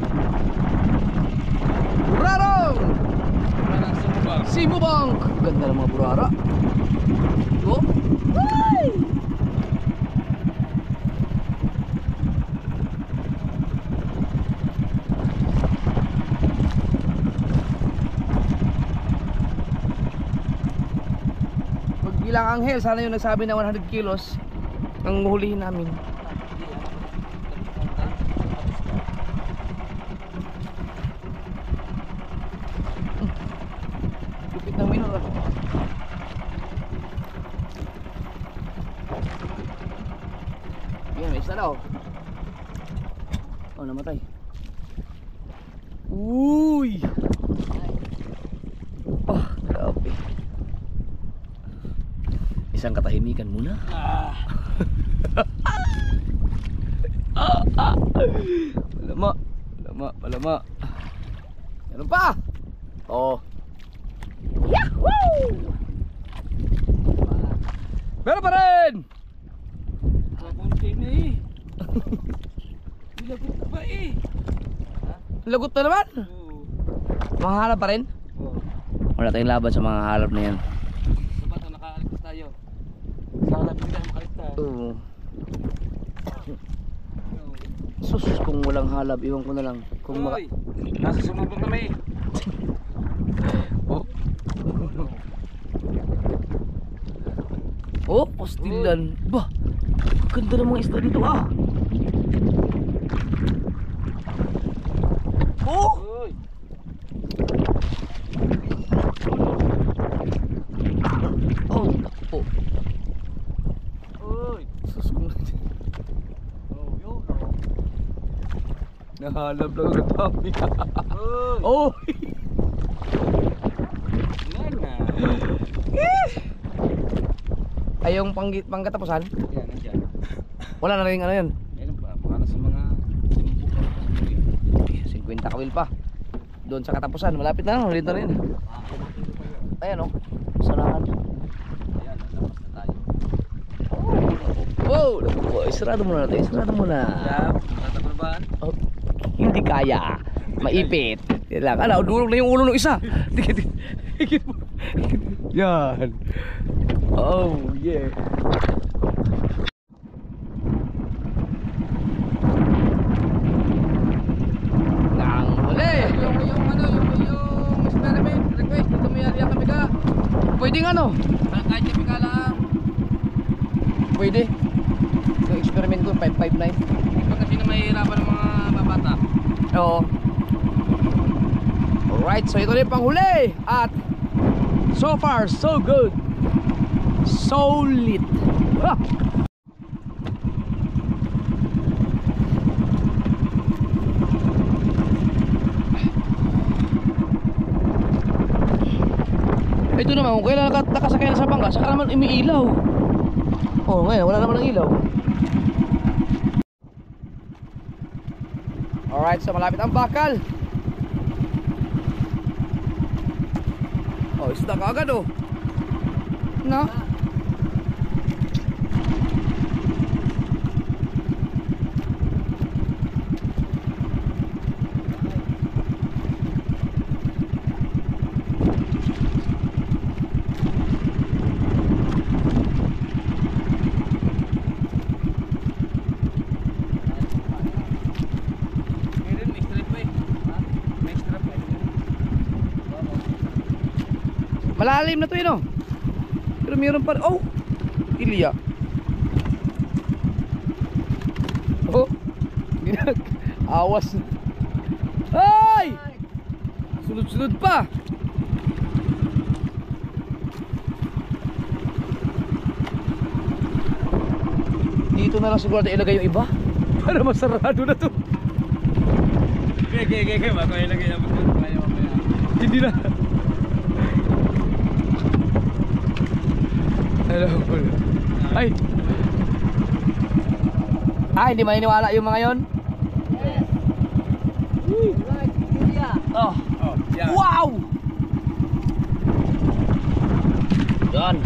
Speaker 1: Burarong! Simubang! Ganda ng mga burara. Oh! Ay! Pagbilang anghel, sana yung nagsabi na 100 kilos ang hulihin namin. Lupit ng minor. na oh. Oh, namatay. Uy! Oh, grabe. Isang katahimikan muna. Palama. Meron pa! Oh. Yahoo! Meron pa rin!
Speaker 2: Kapunti na eh. Nilagot ka ba eh?
Speaker 1: Lagot na naman!
Speaker 2: Oo.
Speaker 1: Mga halap pa rin?
Speaker 2: Oo.
Speaker 1: Wala tayong laban sa mga halap na yan.
Speaker 2: Sabat na nakaaligtas tayo. Sa halap hindi tayo makaligtas.
Speaker 1: Oo. Sus, kung walang halab, iwan ko na lang. Kung maka...
Speaker 2: Uy! Nasa sumubok kami.
Speaker 1: Oh. Oh, pastilan. Bah, ganda ng mga isda dito ah. Oh!
Speaker 2: Uy!
Speaker 1: Oh, oh.
Speaker 2: Uy!
Speaker 1: Sus, kung...
Speaker 2: Oh, yun.
Speaker 1: Nahalab lang ang dami.
Speaker 2: Uy!
Speaker 1: Oh!
Speaker 2: Nana!
Speaker 1: Ay, yung pangkatapusan?
Speaker 2: Yan, nandiyan.
Speaker 1: Wala na rin ano yun.
Speaker 2: Meron pa, baka nasa mga sumubok.
Speaker 1: 50 kawil pa. Doon sa katapusan, malapit na lang, ulit na rin. Ayan oh, sarahan.
Speaker 2: Ayan, nalapas na tayo.
Speaker 1: Wow, oh, isarado muna natin, isarado muna.
Speaker 2: Tatakulbaan.
Speaker 1: Oh, hindi kaya, maipit. Yan lang, ano, durog na yung ulo ng isa. Higit mo. Yan. Oh, yeah. Nang huli.
Speaker 2: Yung experiment request dito may ariya kami ka.
Speaker 1: Pwede nga no?
Speaker 2: Kahit kami ka lang.
Speaker 1: Pwede. Yung experiment ko, 559.
Speaker 2: Ito kasi na mahihirapan ng mga babata.
Speaker 1: Oo. Alright, so ito na yung panghuli. At so far, so good. Solid. Ha! Ito naman, kung kailan nakasakay na sa bangka, saka naman umiilaw. Oh, ngayon, wala naman ng ilaw. Alright, so malapit ang bakal. Oh, isda ka agad oh. No?
Speaker 2: Meron, may strap pa eh. May strap pa eh.
Speaker 1: Malalim na to yun oh. Pero meron pa. Oh! Ilya. Oh! Awas. Ay! Sunod-sunod pa. Dito na lang siguro natin ilagay yung iba. Para masarado na to.
Speaker 2: Okay. Bago ilagay na tayo mamaya.
Speaker 1: Hindi na. Hello. Ay. Ay, hindi maniniwala yung mga yon. Oh.
Speaker 2: Oh, yan.
Speaker 1: Wow! Yan.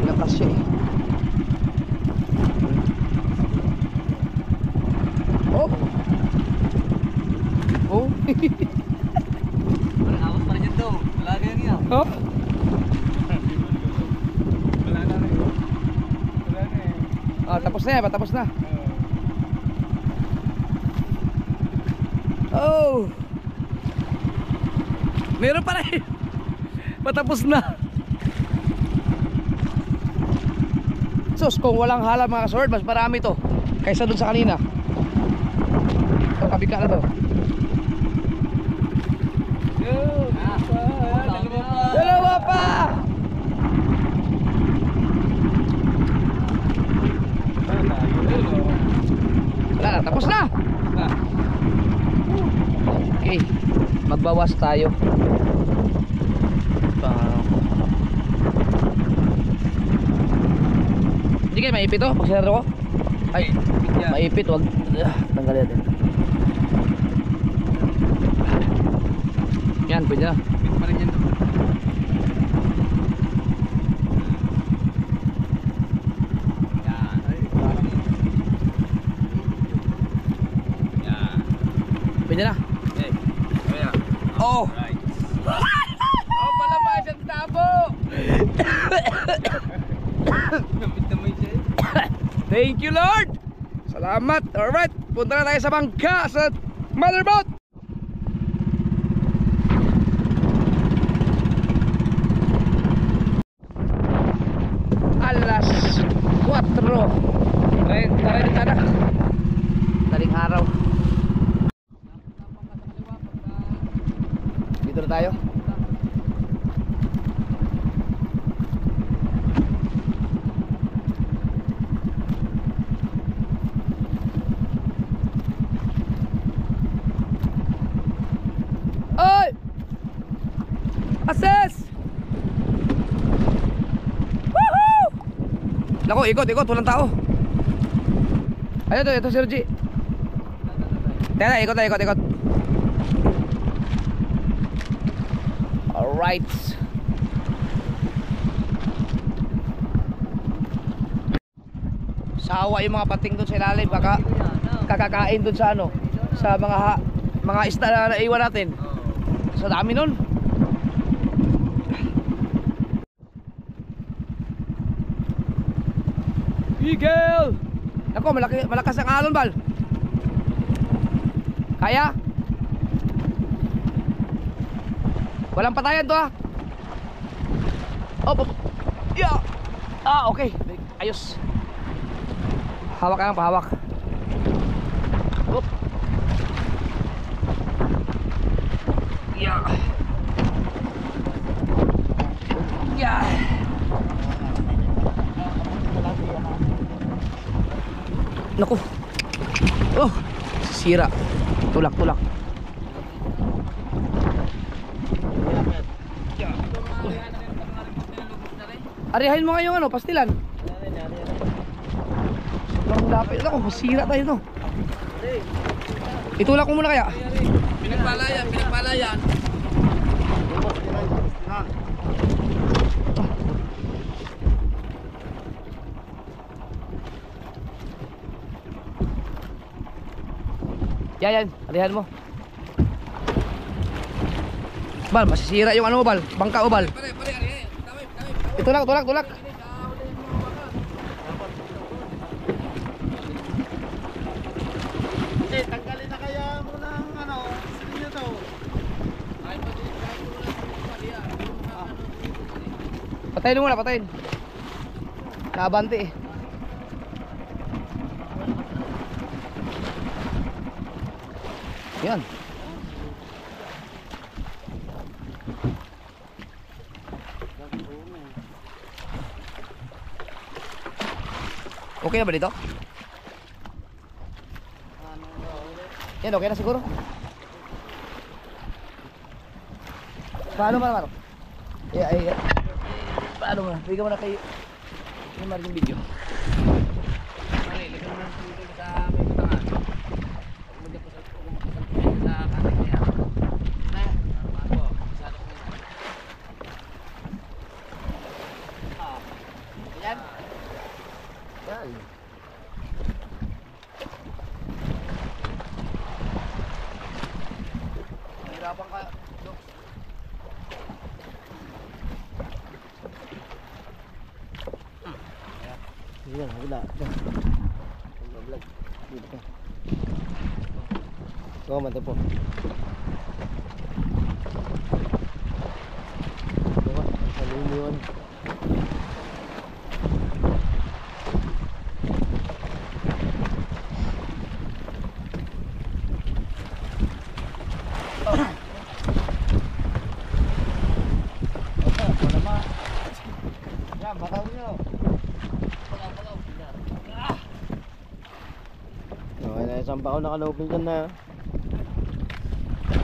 Speaker 1: Lakas siya eh. Oh. Oh.
Speaker 2: Awas pa rin yan daw. Wala ganyan yan.
Speaker 1: Oh.
Speaker 2: Wala na rin. Wala na eh.
Speaker 1: Ah, tapos na yan, tapos na. Oh. Meron pa rin. Patapos na. Sus, kung walang halap mga sword, mas marami to kaysa dun sa kanina. Ito, kabika na to. Dalawa pa! Wala na, tapos na! Okay, magbawas tayo. Hindi kayo maipit oh, pag sinaro ko. Ay, maipit, wag. Tanggalin natin. Yan, pwede na.
Speaker 2: Pa rin yan.
Speaker 1: Pwede na.
Speaker 2: Okay. Kaya.
Speaker 1: Oh!
Speaker 2: Right. Oh, pala ba isang tabo? Namit naman siya.
Speaker 1: Thank you, Lord! Salamat! Alright, punta na tayo sa bangka sa motherboat! Alas 4 Taray na. Daling araw. Dito na tayo. Oy! Assess! Woohoo! Nako, ikot, walang tao. Ayun to, ito si Ruji. Teka, ikot. Alright. Sawa yung mga pating doon sa ilalim. Kakakain doon sa ano, sa mga isda na naiwan natin. Sa dami nun. Eagle! Ako, malakas ang alon, Bal. Kaya? Walang patayan to, ha? Op. Yeah. Okay. Ayos. Hawak ka lang, pahawak. Op. Yeah. Yeah. Naku. Oh, sira. Tulak. Arihain mo ngayong ano, pastilan. Sobrang lapit. Naku, sira tayo no. Itulak mo muna kaya.
Speaker 2: Pinagpalayan.
Speaker 1: Yan, arihan mo. Bal, masisira yung ano mo, Bal. Bangka mo, Bal. Tulak.
Speaker 2: Tanggalin na kaya muna ang ano, sinyo to.
Speaker 1: Patayin mo muna, patayin. Nakabante eh. Yan. Okay na ba dito? Yan, okay na siguro. Paano ba naman? Paano mo na? Bigyan mo na kayo yung margin video. Hirapan ka, Dok. Yan, wala. Vlog. Dito. So, mante po. Diba? Maliliwan.
Speaker 3: Bakaw nyo. Okay na, isang bakaw nakalupin dyan na.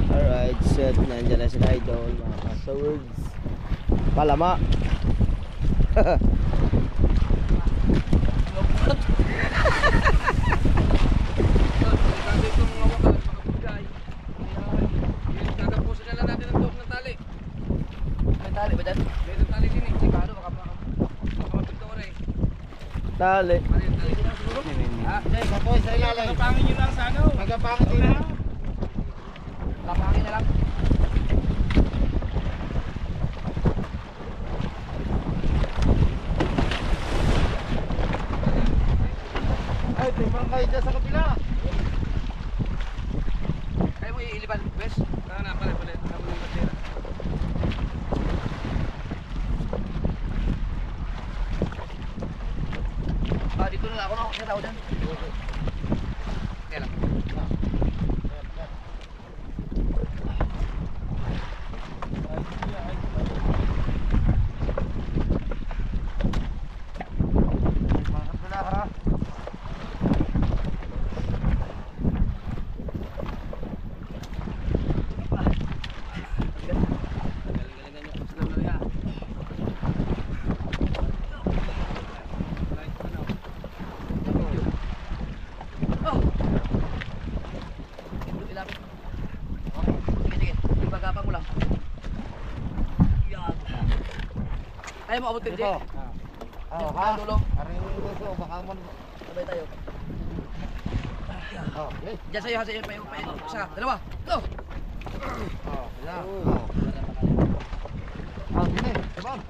Speaker 3: Alright, set. Nandiyan na sila idol, mga ka-swords. Palama.
Speaker 2: Sabi ko mga wakal, mga bugay. Gagapusin na lang natin ang tuhog ng tali.
Speaker 1: May tali ba dyan?
Speaker 2: Meron tali din eh.
Speaker 1: Sigado, baka
Speaker 2: Mapagto ko rin.
Speaker 3: Tali.
Speaker 2: Mali yung tali din siguro.
Speaker 3: Ha? Jay, kapoy sa ilalim.
Speaker 2: Magapangin nyo lang sa ano.
Speaker 3: Magapangit din.
Speaker 1: Kapangin na lang.
Speaker 3: Ay, timbang kayo dyan sa kapila.
Speaker 1: Kaya mo iiliban, bes?
Speaker 2: Na, pala. Tapos yung batera.
Speaker 1: Dito na lang ako, no? Kaya tao dyan. Kaya lang.
Speaker 3: Mga kapila ha.
Speaker 2: Galing-galingan nyo. Salam na rin.
Speaker 1: Oh! Ilapit. Sige. Ibagapang mo lang. Yan. Ayaw mo abutin, Jay.
Speaker 3: Oh,
Speaker 1: Ha?
Speaker 3: ha?
Speaker 1: Dulo.
Speaker 3: Aring gusto, baka man.
Speaker 1: Sabay tayo.
Speaker 3: Oh, okay.
Speaker 1: Diyan sa'yo, ha? Sa'yo. Isa, dalawa. Go!
Speaker 3: Oh, yeah. Oh. Ah, sini. Bang.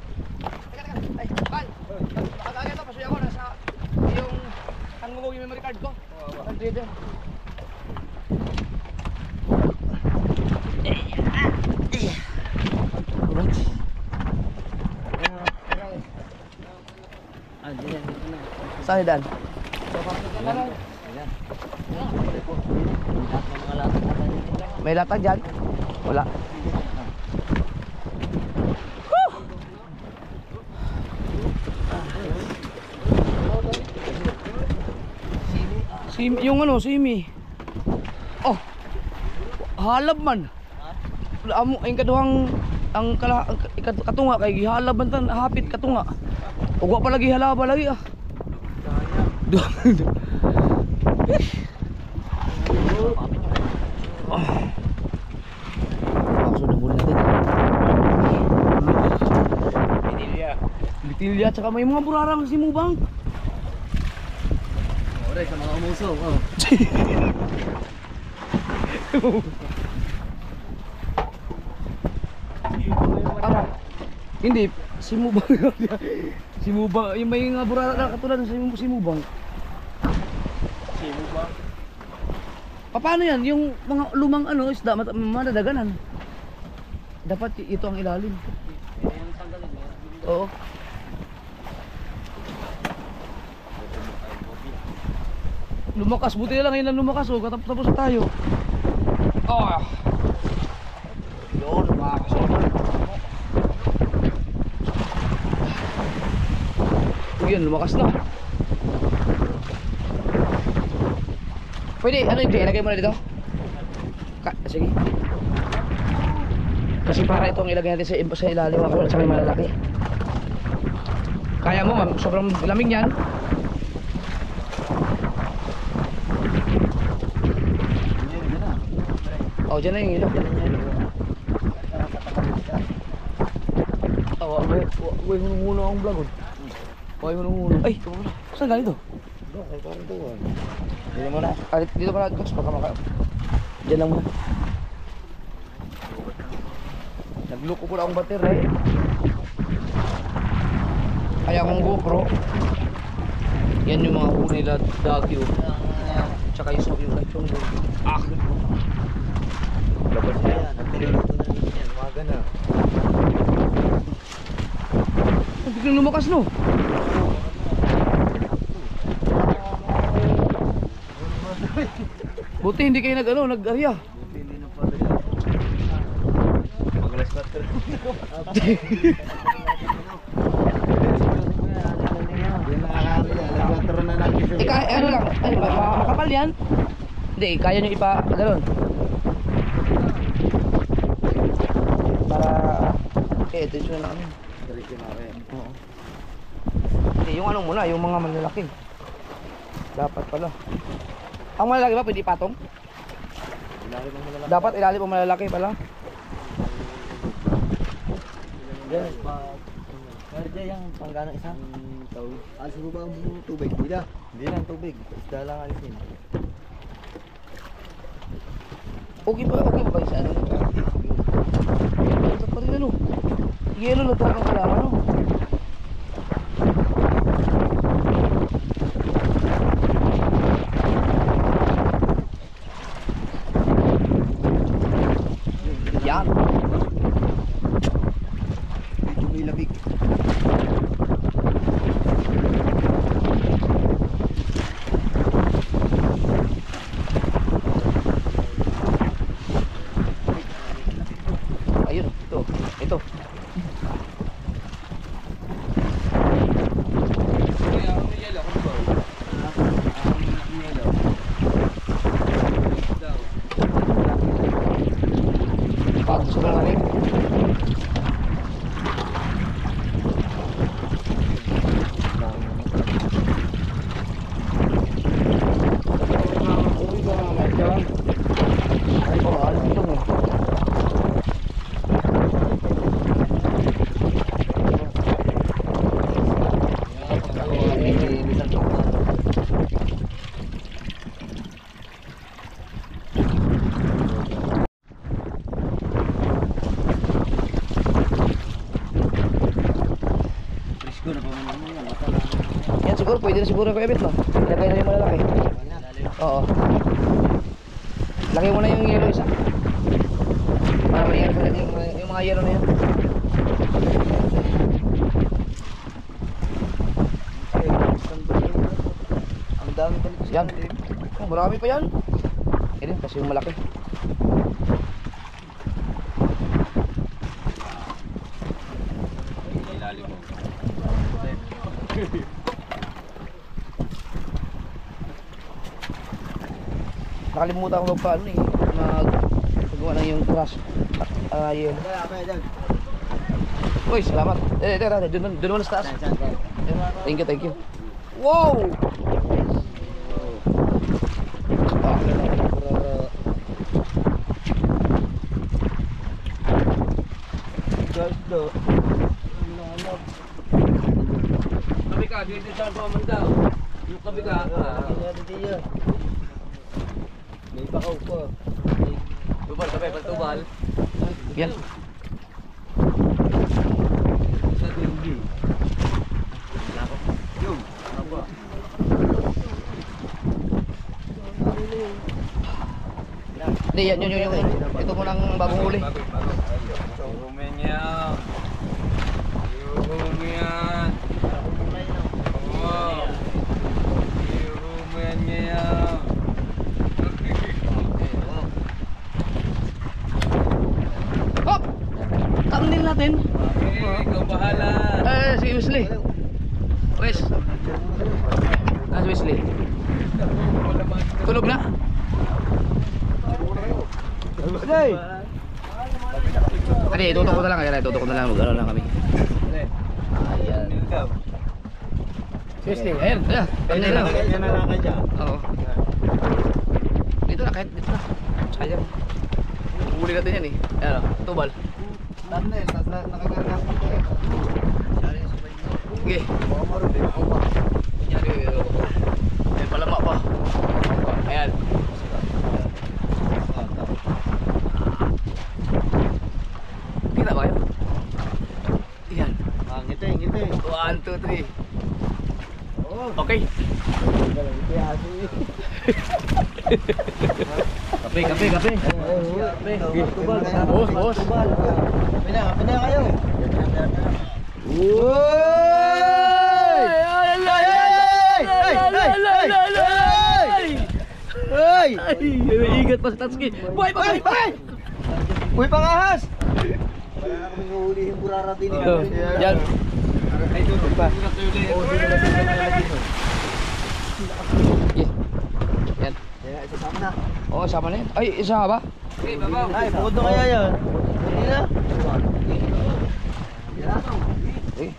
Speaker 1: Teka. Ay, Bal! Agad ito, pasuya ko. Nasa yung tanggugog yung memory card ko. Nag-reader. Alright. Saan ni Dan? May latag dyan? Wala. Simi, yung ano, simi. Oh. Halab man. Amo ang kaduhang ang katunga kay gihalab man tan hapit katunga. Ugwa pa lagi halaba lagi ah. Maksud na muna natin. Litilya tsaka may mga burarang si Mubang.
Speaker 3: Ore sa mga umuso. Oh.
Speaker 1: Hindi, si Mubang. Si Mubang, yung may mga burara na katulad ng si Mubang.
Speaker 3: Si Mubang.
Speaker 1: Paano yan? Yung mga lumang ano, isda, madadaganan. Dapat ito ang ilalim. Oo. Lumakas, buti na lang ngayon lang lumakas. Oh, tapos na tayo. Oh. Yun, lumakas naman. Yun, lumakas na. Pwede, ano yung ilagay mo na dito? Sige. Kasi para itong ilagay natin sa ilalim ako sa may malalaki. Kaya mo, sobrang lamig yan. Oh, dyan na yung ilaw. Oh, wait, hunong-huno akong vlog. Wait, hunong-huno. Ay, saan galing to?
Speaker 3: Kay Karduan. Dito mo na.
Speaker 1: Dito pa na, Coach, baka maka... Diyan lang muna. Nagluko ko na akong bater eh. Kaya akong GoPro. Yan yung mga huli na dagyo. Tsaka yung lechong doon. Ah!
Speaker 3: Labas na yan. Niluluto na rin yan. Umaga na.
Speaker 1: Biglang lumakas no? Buti hindi kayo nag-arya.
Speaker 3: Buti hindi na pala. Magalas na
Speaker 1: Hindi, kaya, ano lang, ay, makapal yan. Hindi, kaya nyo ipa, gano'n. Para, ito na lang.
Speaker 3: Diretso na rin.
Speaker 1: Oo. Hindi, yung ano muna, yung mga malalaki. Dapat pala. Ang malalaki ba, pwede patong?
Speaker 3: Ilalim ang malalaki.
Speaker 1: Dapat ilalim ang malalaki pala.
Speaker 3: Diyan, Pero dyan yung panggana isa. Tawid. Alis mo ba ang tubig? Hindi na. Hindi na ang tubig. Isda lang alisin.
Speaker 1: Okay ba ba isa ano? Ito pa rin ano. Yelo na talagang kalaman no. Yan.
Speaker 3: Medyo may labig.
Speaker 1: Ayun, ito. Ito.
Speaker 2: Kaya ako may yelo, ako ba?
Speaker 3: Yelo.
Speaker 2: Daw.
Speaker 1: Pagod sa malamig.
Speaker 3: Presko na pa man mo yan. Mata na.
Speaker 1: Yan siguro, pwede na siguro kuya Bet no? Ilagay na yung malalaki. Oo. Lagay mo na yung yellow isa. Para may yellow yung mga yellow na yan.
Speaker 3: Ang dami balik sa
Speaker 1: Yan. Oh, marami pa yan. Yan kasi yung malaki.
Speaker 2: Ilalim mo.
Speaker 1: Nakalimutan ko pa ano eh. Magawa na yung crush. Yellow.
Speaker 3: Kaya apa yan?
Speaker 1: Uy, salamat. Doon mo na sa taas.
Speaker 3: Saan?
Speaker 1: Thank you, thank you. Wow!
Speaker 2: Kabi ka, dito sa paman daw. Yung kabi ka.
Speaker 3: May bakaw pa.
Speaker 2: Tubal, kabi, pantubal.
Speaker 1: Yan.
Speaker 2: Sa tinggi.
Speaker 3: Yung. Apa?
Speaker 1: Hindi, yan, yun. Ito mo nang bagong huli.
Speaker 2: Rumenya. Rumen. Wow. Rumenya.
Speaker 1: Hop! Thumbnail natin.
Speaker 2: Ikaw bahala.
Speaker 1: Si Wesley. Wes. Si Wesley. Tulog na?
Speaker 3: Wesley!
Speaker 1: Hindi, itutok ko na lang. Itutok ko na lang. Mag-ano lang kami. Ayan. Si Wesley. Ayan. Thumbnail na.
Speaker 3: Yan na lang ka dyan.
Speaker 1: Oo. Dito na, kahit dito na. Sayang. Huli natin yan eh. Ayan o, tubal.
Speaker 3: Thumbnail, tas nakagargas mo ko eh.
Speaker 1: Sige.
Speaker 3: Baka marunong ako pa.
Speaker 1: Yan yun. Ayan, palama pa. Ayan. Kita ba kayo? Ayan.
Speaker 3: Ngiti, ngiti.
Speaker 1: 1, 2, 3.
Speaker 3: Oo.
Speaker 1: Okay.
Speaker 3: Ngiti aso eh.
Speaker 1: Kape.
Speaker 3: Tubal.
Speaker 1: Boss.
Speaker 3: Tubal. Pina kayo. Hey!
Speaker 1: Igat pa sa Tatsuki. Buhay!
Speaker 3: Uy, pangahas! Wala na kaming huhulihin burara din.
Speaker 1: Yan.
Speaker 2: Ay, doon pa.
Speaker 3: Oo, sino na sila nalagin.
Speaker 1: Oo, sama na yun. Ay, isa ba?
Speaker 2: Okay, babaw.
Speaker 3: Ay, bukod na kaya yan. Hindi na.
Speaker 1: Eh.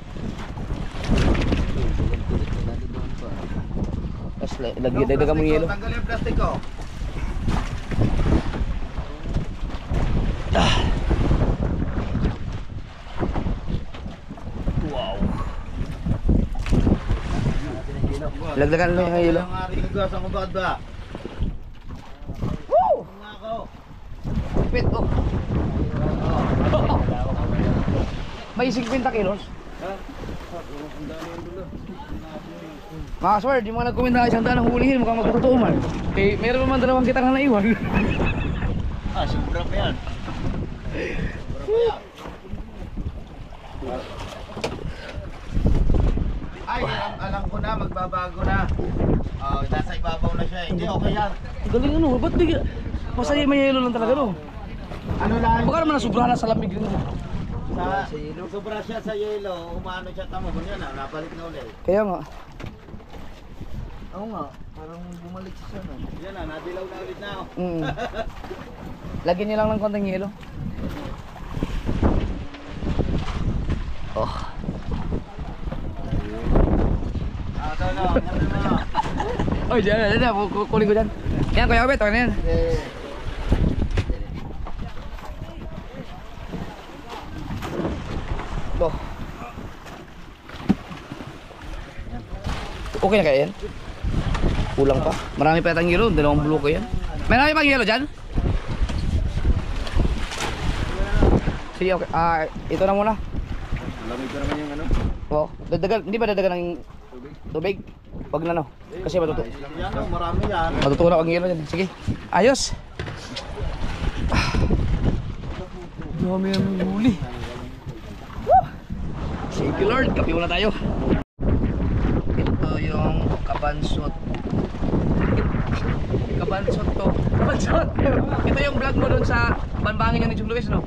Speaker 1: Tapos dagdagan mo yung yelo.
Speaker 3: Tanggalin yung plastic ko.
Speaker 1: Wow. Lagdagan mo yung yelo.
Speaker 3: Ang aring gasan ko bakit ba?
Speaker 1: Woo!
Speaker 3: Nga ako.
Speaker 1: Pit oh. May 50 kilos. Mga sir, di mga nag-comment na 100 ang hulihin, mukhang magkatotoo man. Eh, meron naman dalawang kitang na naiwan.
Speaker 3: Ah, sobra pa yan. Ay, alam ko na, magbabago na. Oh, nasa ibabaw na siya. Hindi, okay yan.
Speaker 1: Galing ano, ba't di masaya may yelo lang talaga no?
Speaker 3: Ano lang?
Speaker 1: Baka naman nasubra na sa lamig rin.
Speaker 3: Sa sobra siya sa yelo, umano siya tamo. Ganyan na, nabalik na ulit.
Speaker 1: Kaya nga.
Speaker 3: Oo nga, parang bumalik siya no. Yan na, nadilaw na ulit na ako.
Speaker 1: Lagyan niyo lang ng konting yelo. Oh.
Speaker 3: Ito na, ano na.
Speaker 1: Oh, dyan, kunin ko dyan. Yan, Kuya Obet, okay na yan. Oh. Okay na kaya yan? Kulang pa. Marami pa yatang yelo, dalawang bloke yan. Marami pang yelo dyan? Sige, okay. Ito na muna.
Speaker 3: Lamig ka naman yung ano?
Speaker 1: Oh, dadagan, hindi ba dadagan ng tubig? Wag na no. Kasi
Speaker 3: Yan o, marami yan.
Speaker 1: matutunaw ang yelo dyan. Sige, ayos. Dami ang huli. Thank you Lord, kape muna tayo. Ito yung kabansot. Kabansot to. Kabansot! Ito yung vlog mo dun sa Banbangin yung Nichong Luis, no?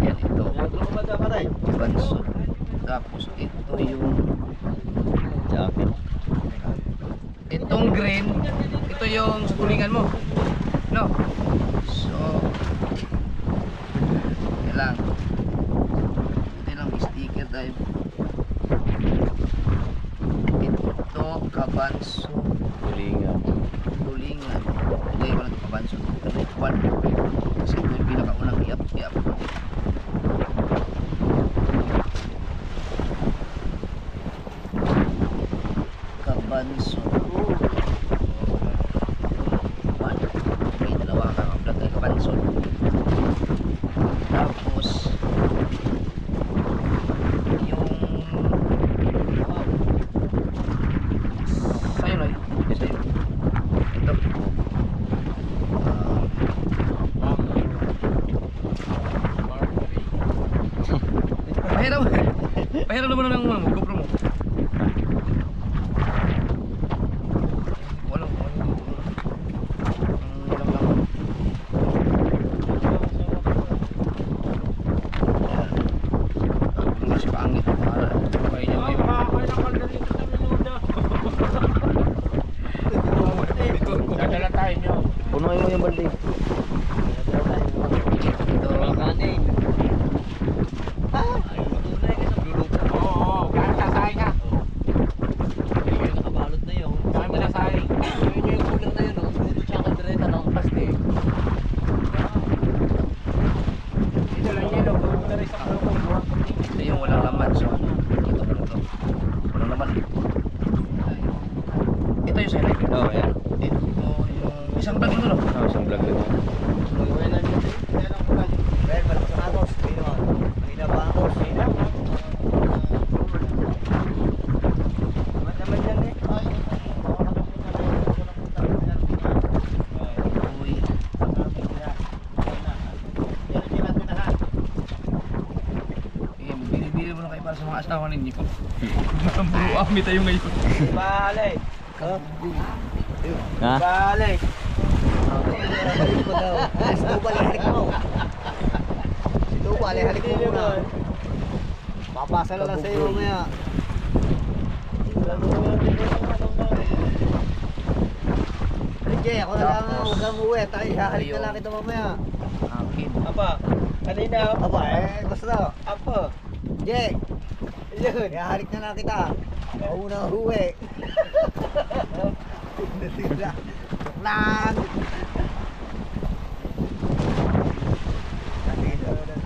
Speaker 1: Yan ito. Kabansot. Tapos ito yung jacket. Itong green, ito yung sa tulingan mo. No? So, yan lang. Sticker tayo. Ito kabanso. Tulingan. Hindi wala ito kabanso. Ito kasi ito yung pinakaunang iap. Kabanso. May dalawa kang upload tayo kabanso. Tapos pahiram naman ng GoPro mo. Walang si pangit.
Speaker 2: Dadala tayo nyo.
Speaker 1: Punuin mo yung balde. Ito kanin.
Speaker 2: Oo, kahit sasahin ka.
Speaker 3: Nakabalot na yun.
Speaker 2: Kahit mo sasahin.
Speaker 3: Yun yung kulang na yun. Dito siya kadireta ng plastic.
Speaker 2: Ito lang yelo.
Speaker 1: Ito yung walang laman. So, ito pa ito. Walang laman. Ito yung silent.
Speaker 3: Oo, yan.
Speaker 1: Ito yung isang vlog ito, no?
Speaker 3: Oo, isang vlog lang.
Speaker 1: Bili mo na kayo para sa mga asawa ninyo. Buruami tayo ngayon.
Speaker 3: Balik!
Speaker 1: Ha?
Speaker 3: Balik! Balik ko daw. Si Tubal, halik mo. Si Tubal, halik mo muna. Papasa na lang sa iyo maya. Jay, ako na lang huwag kang uwi. Tayo, hahalik na lang kita mamaya.
Speaker 1: Akin.
Speaker 2: Apa? Kanina.
Speaker 3: Aba, basta.
Speaker 2: Apa?
Speaker 3: Jay, yun, hahalik na lang kita. Ako na uwi. Nasira. Lang.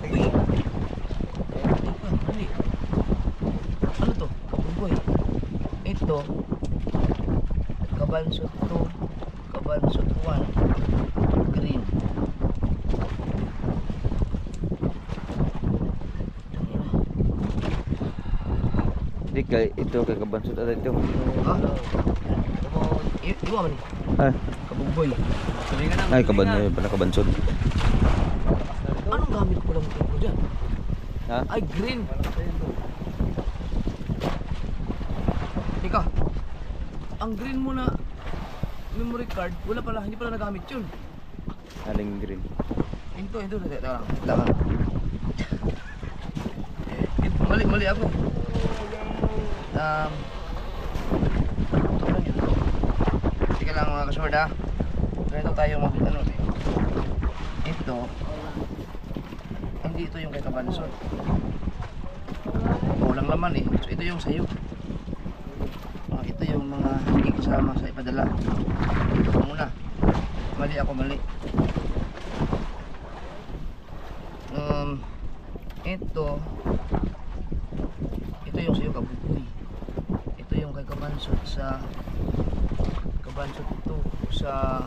Speaker 1: Uy! Mali. Ano to? Kabuboy. Ito. Kabansot 2. Kabansot 1. Green.
Speaker 2: Hindi ito kay kabansot at ito.
Speaker 1: Ha? Iwa man eh.
Speaker 2: Ay,
Speaker 1: Kabuboy.
Speaker 2: ay kabansot pala kabansot.
Speaker 1: Anong gamit ko lang ito dyan?
Speaker 2: Ha?
Speaker 1: Ay, green. Ika, ang green mo na memory card, wala pala, hindi pala nagamit yun.
Speaker 2: Aling green.
Speaker 1: Ito, lang. Mali ako. Ito lang yun. Sige lang mga kasword ha. Ganito tayo ano eh. Ito, hindi ito yung kay Kabansot. Walang laman eh. So ito yung sayo. Ito yung mga hindi kasama sa ipadala. Ito muna. Mali ako, mali. Ito yung sayo Kabuboy. Ito yung kay Kabansot sa Kabansot ito sa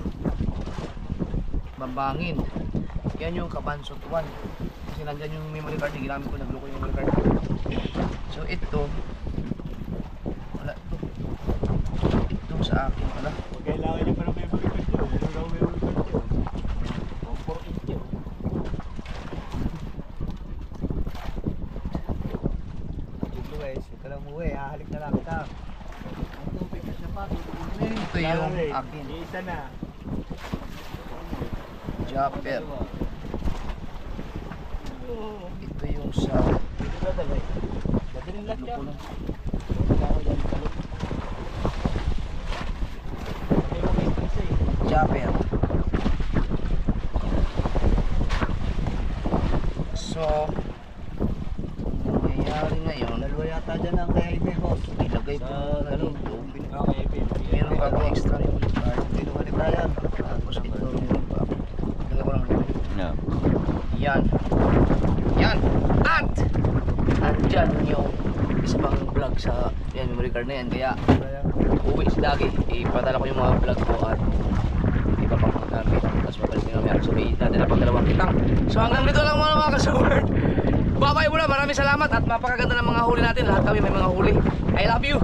Speaker 1: Bambangin. Yan yung Kabansot 1. Kasi nandyan yung memory card, ginamit ko, nagluko yung memory card. So ito, wala ito. Ito sa akin pala.
Speaker 3: Huwag kailangan niya pa ng memory card yun. Ano daw memory card yun? 148 yun. Luis, ito lang umuwi. Hahalik na lang kita. Ang tubig na siya pa.
Speaker 1: Ito yung akin.
Speaker 3: Isa na.
Speaker 1: Japper. Ito yung sa
Speaker 3: Madaling lang siya.
Speaker 1: luko lang. Japper. So, nangyayari ngayon,
Speaker 3: Dalawa yata dyan ang kay Amy Boss.
Speaker 1: ilagay ko na dito.
Speaker 3: Okay,
Speaker 1: Meron pa akong extra memory card.
Speaker 3: Dito ka ni Brian.
Speaker 1: Tapos ito meron pa ako. Ilagay ko lang dito.
Speaker 2: Yeah.
Speaker 1: Yan. Yan. At andyan yung isa pang vlog sa yan, memory card na yan. Kaya uwi si Dagi. Ipadala ko yung mga vlog ko at iba pang mga gamit. Tapos mabalik nyo namin. So may dadala pang 2 kitang. So hanggang dito lang mga kasaward. Bye-bye muna. Maraming salamat at mapakaganda ng mga huli natin. Lahat kami may mga huli. I love you.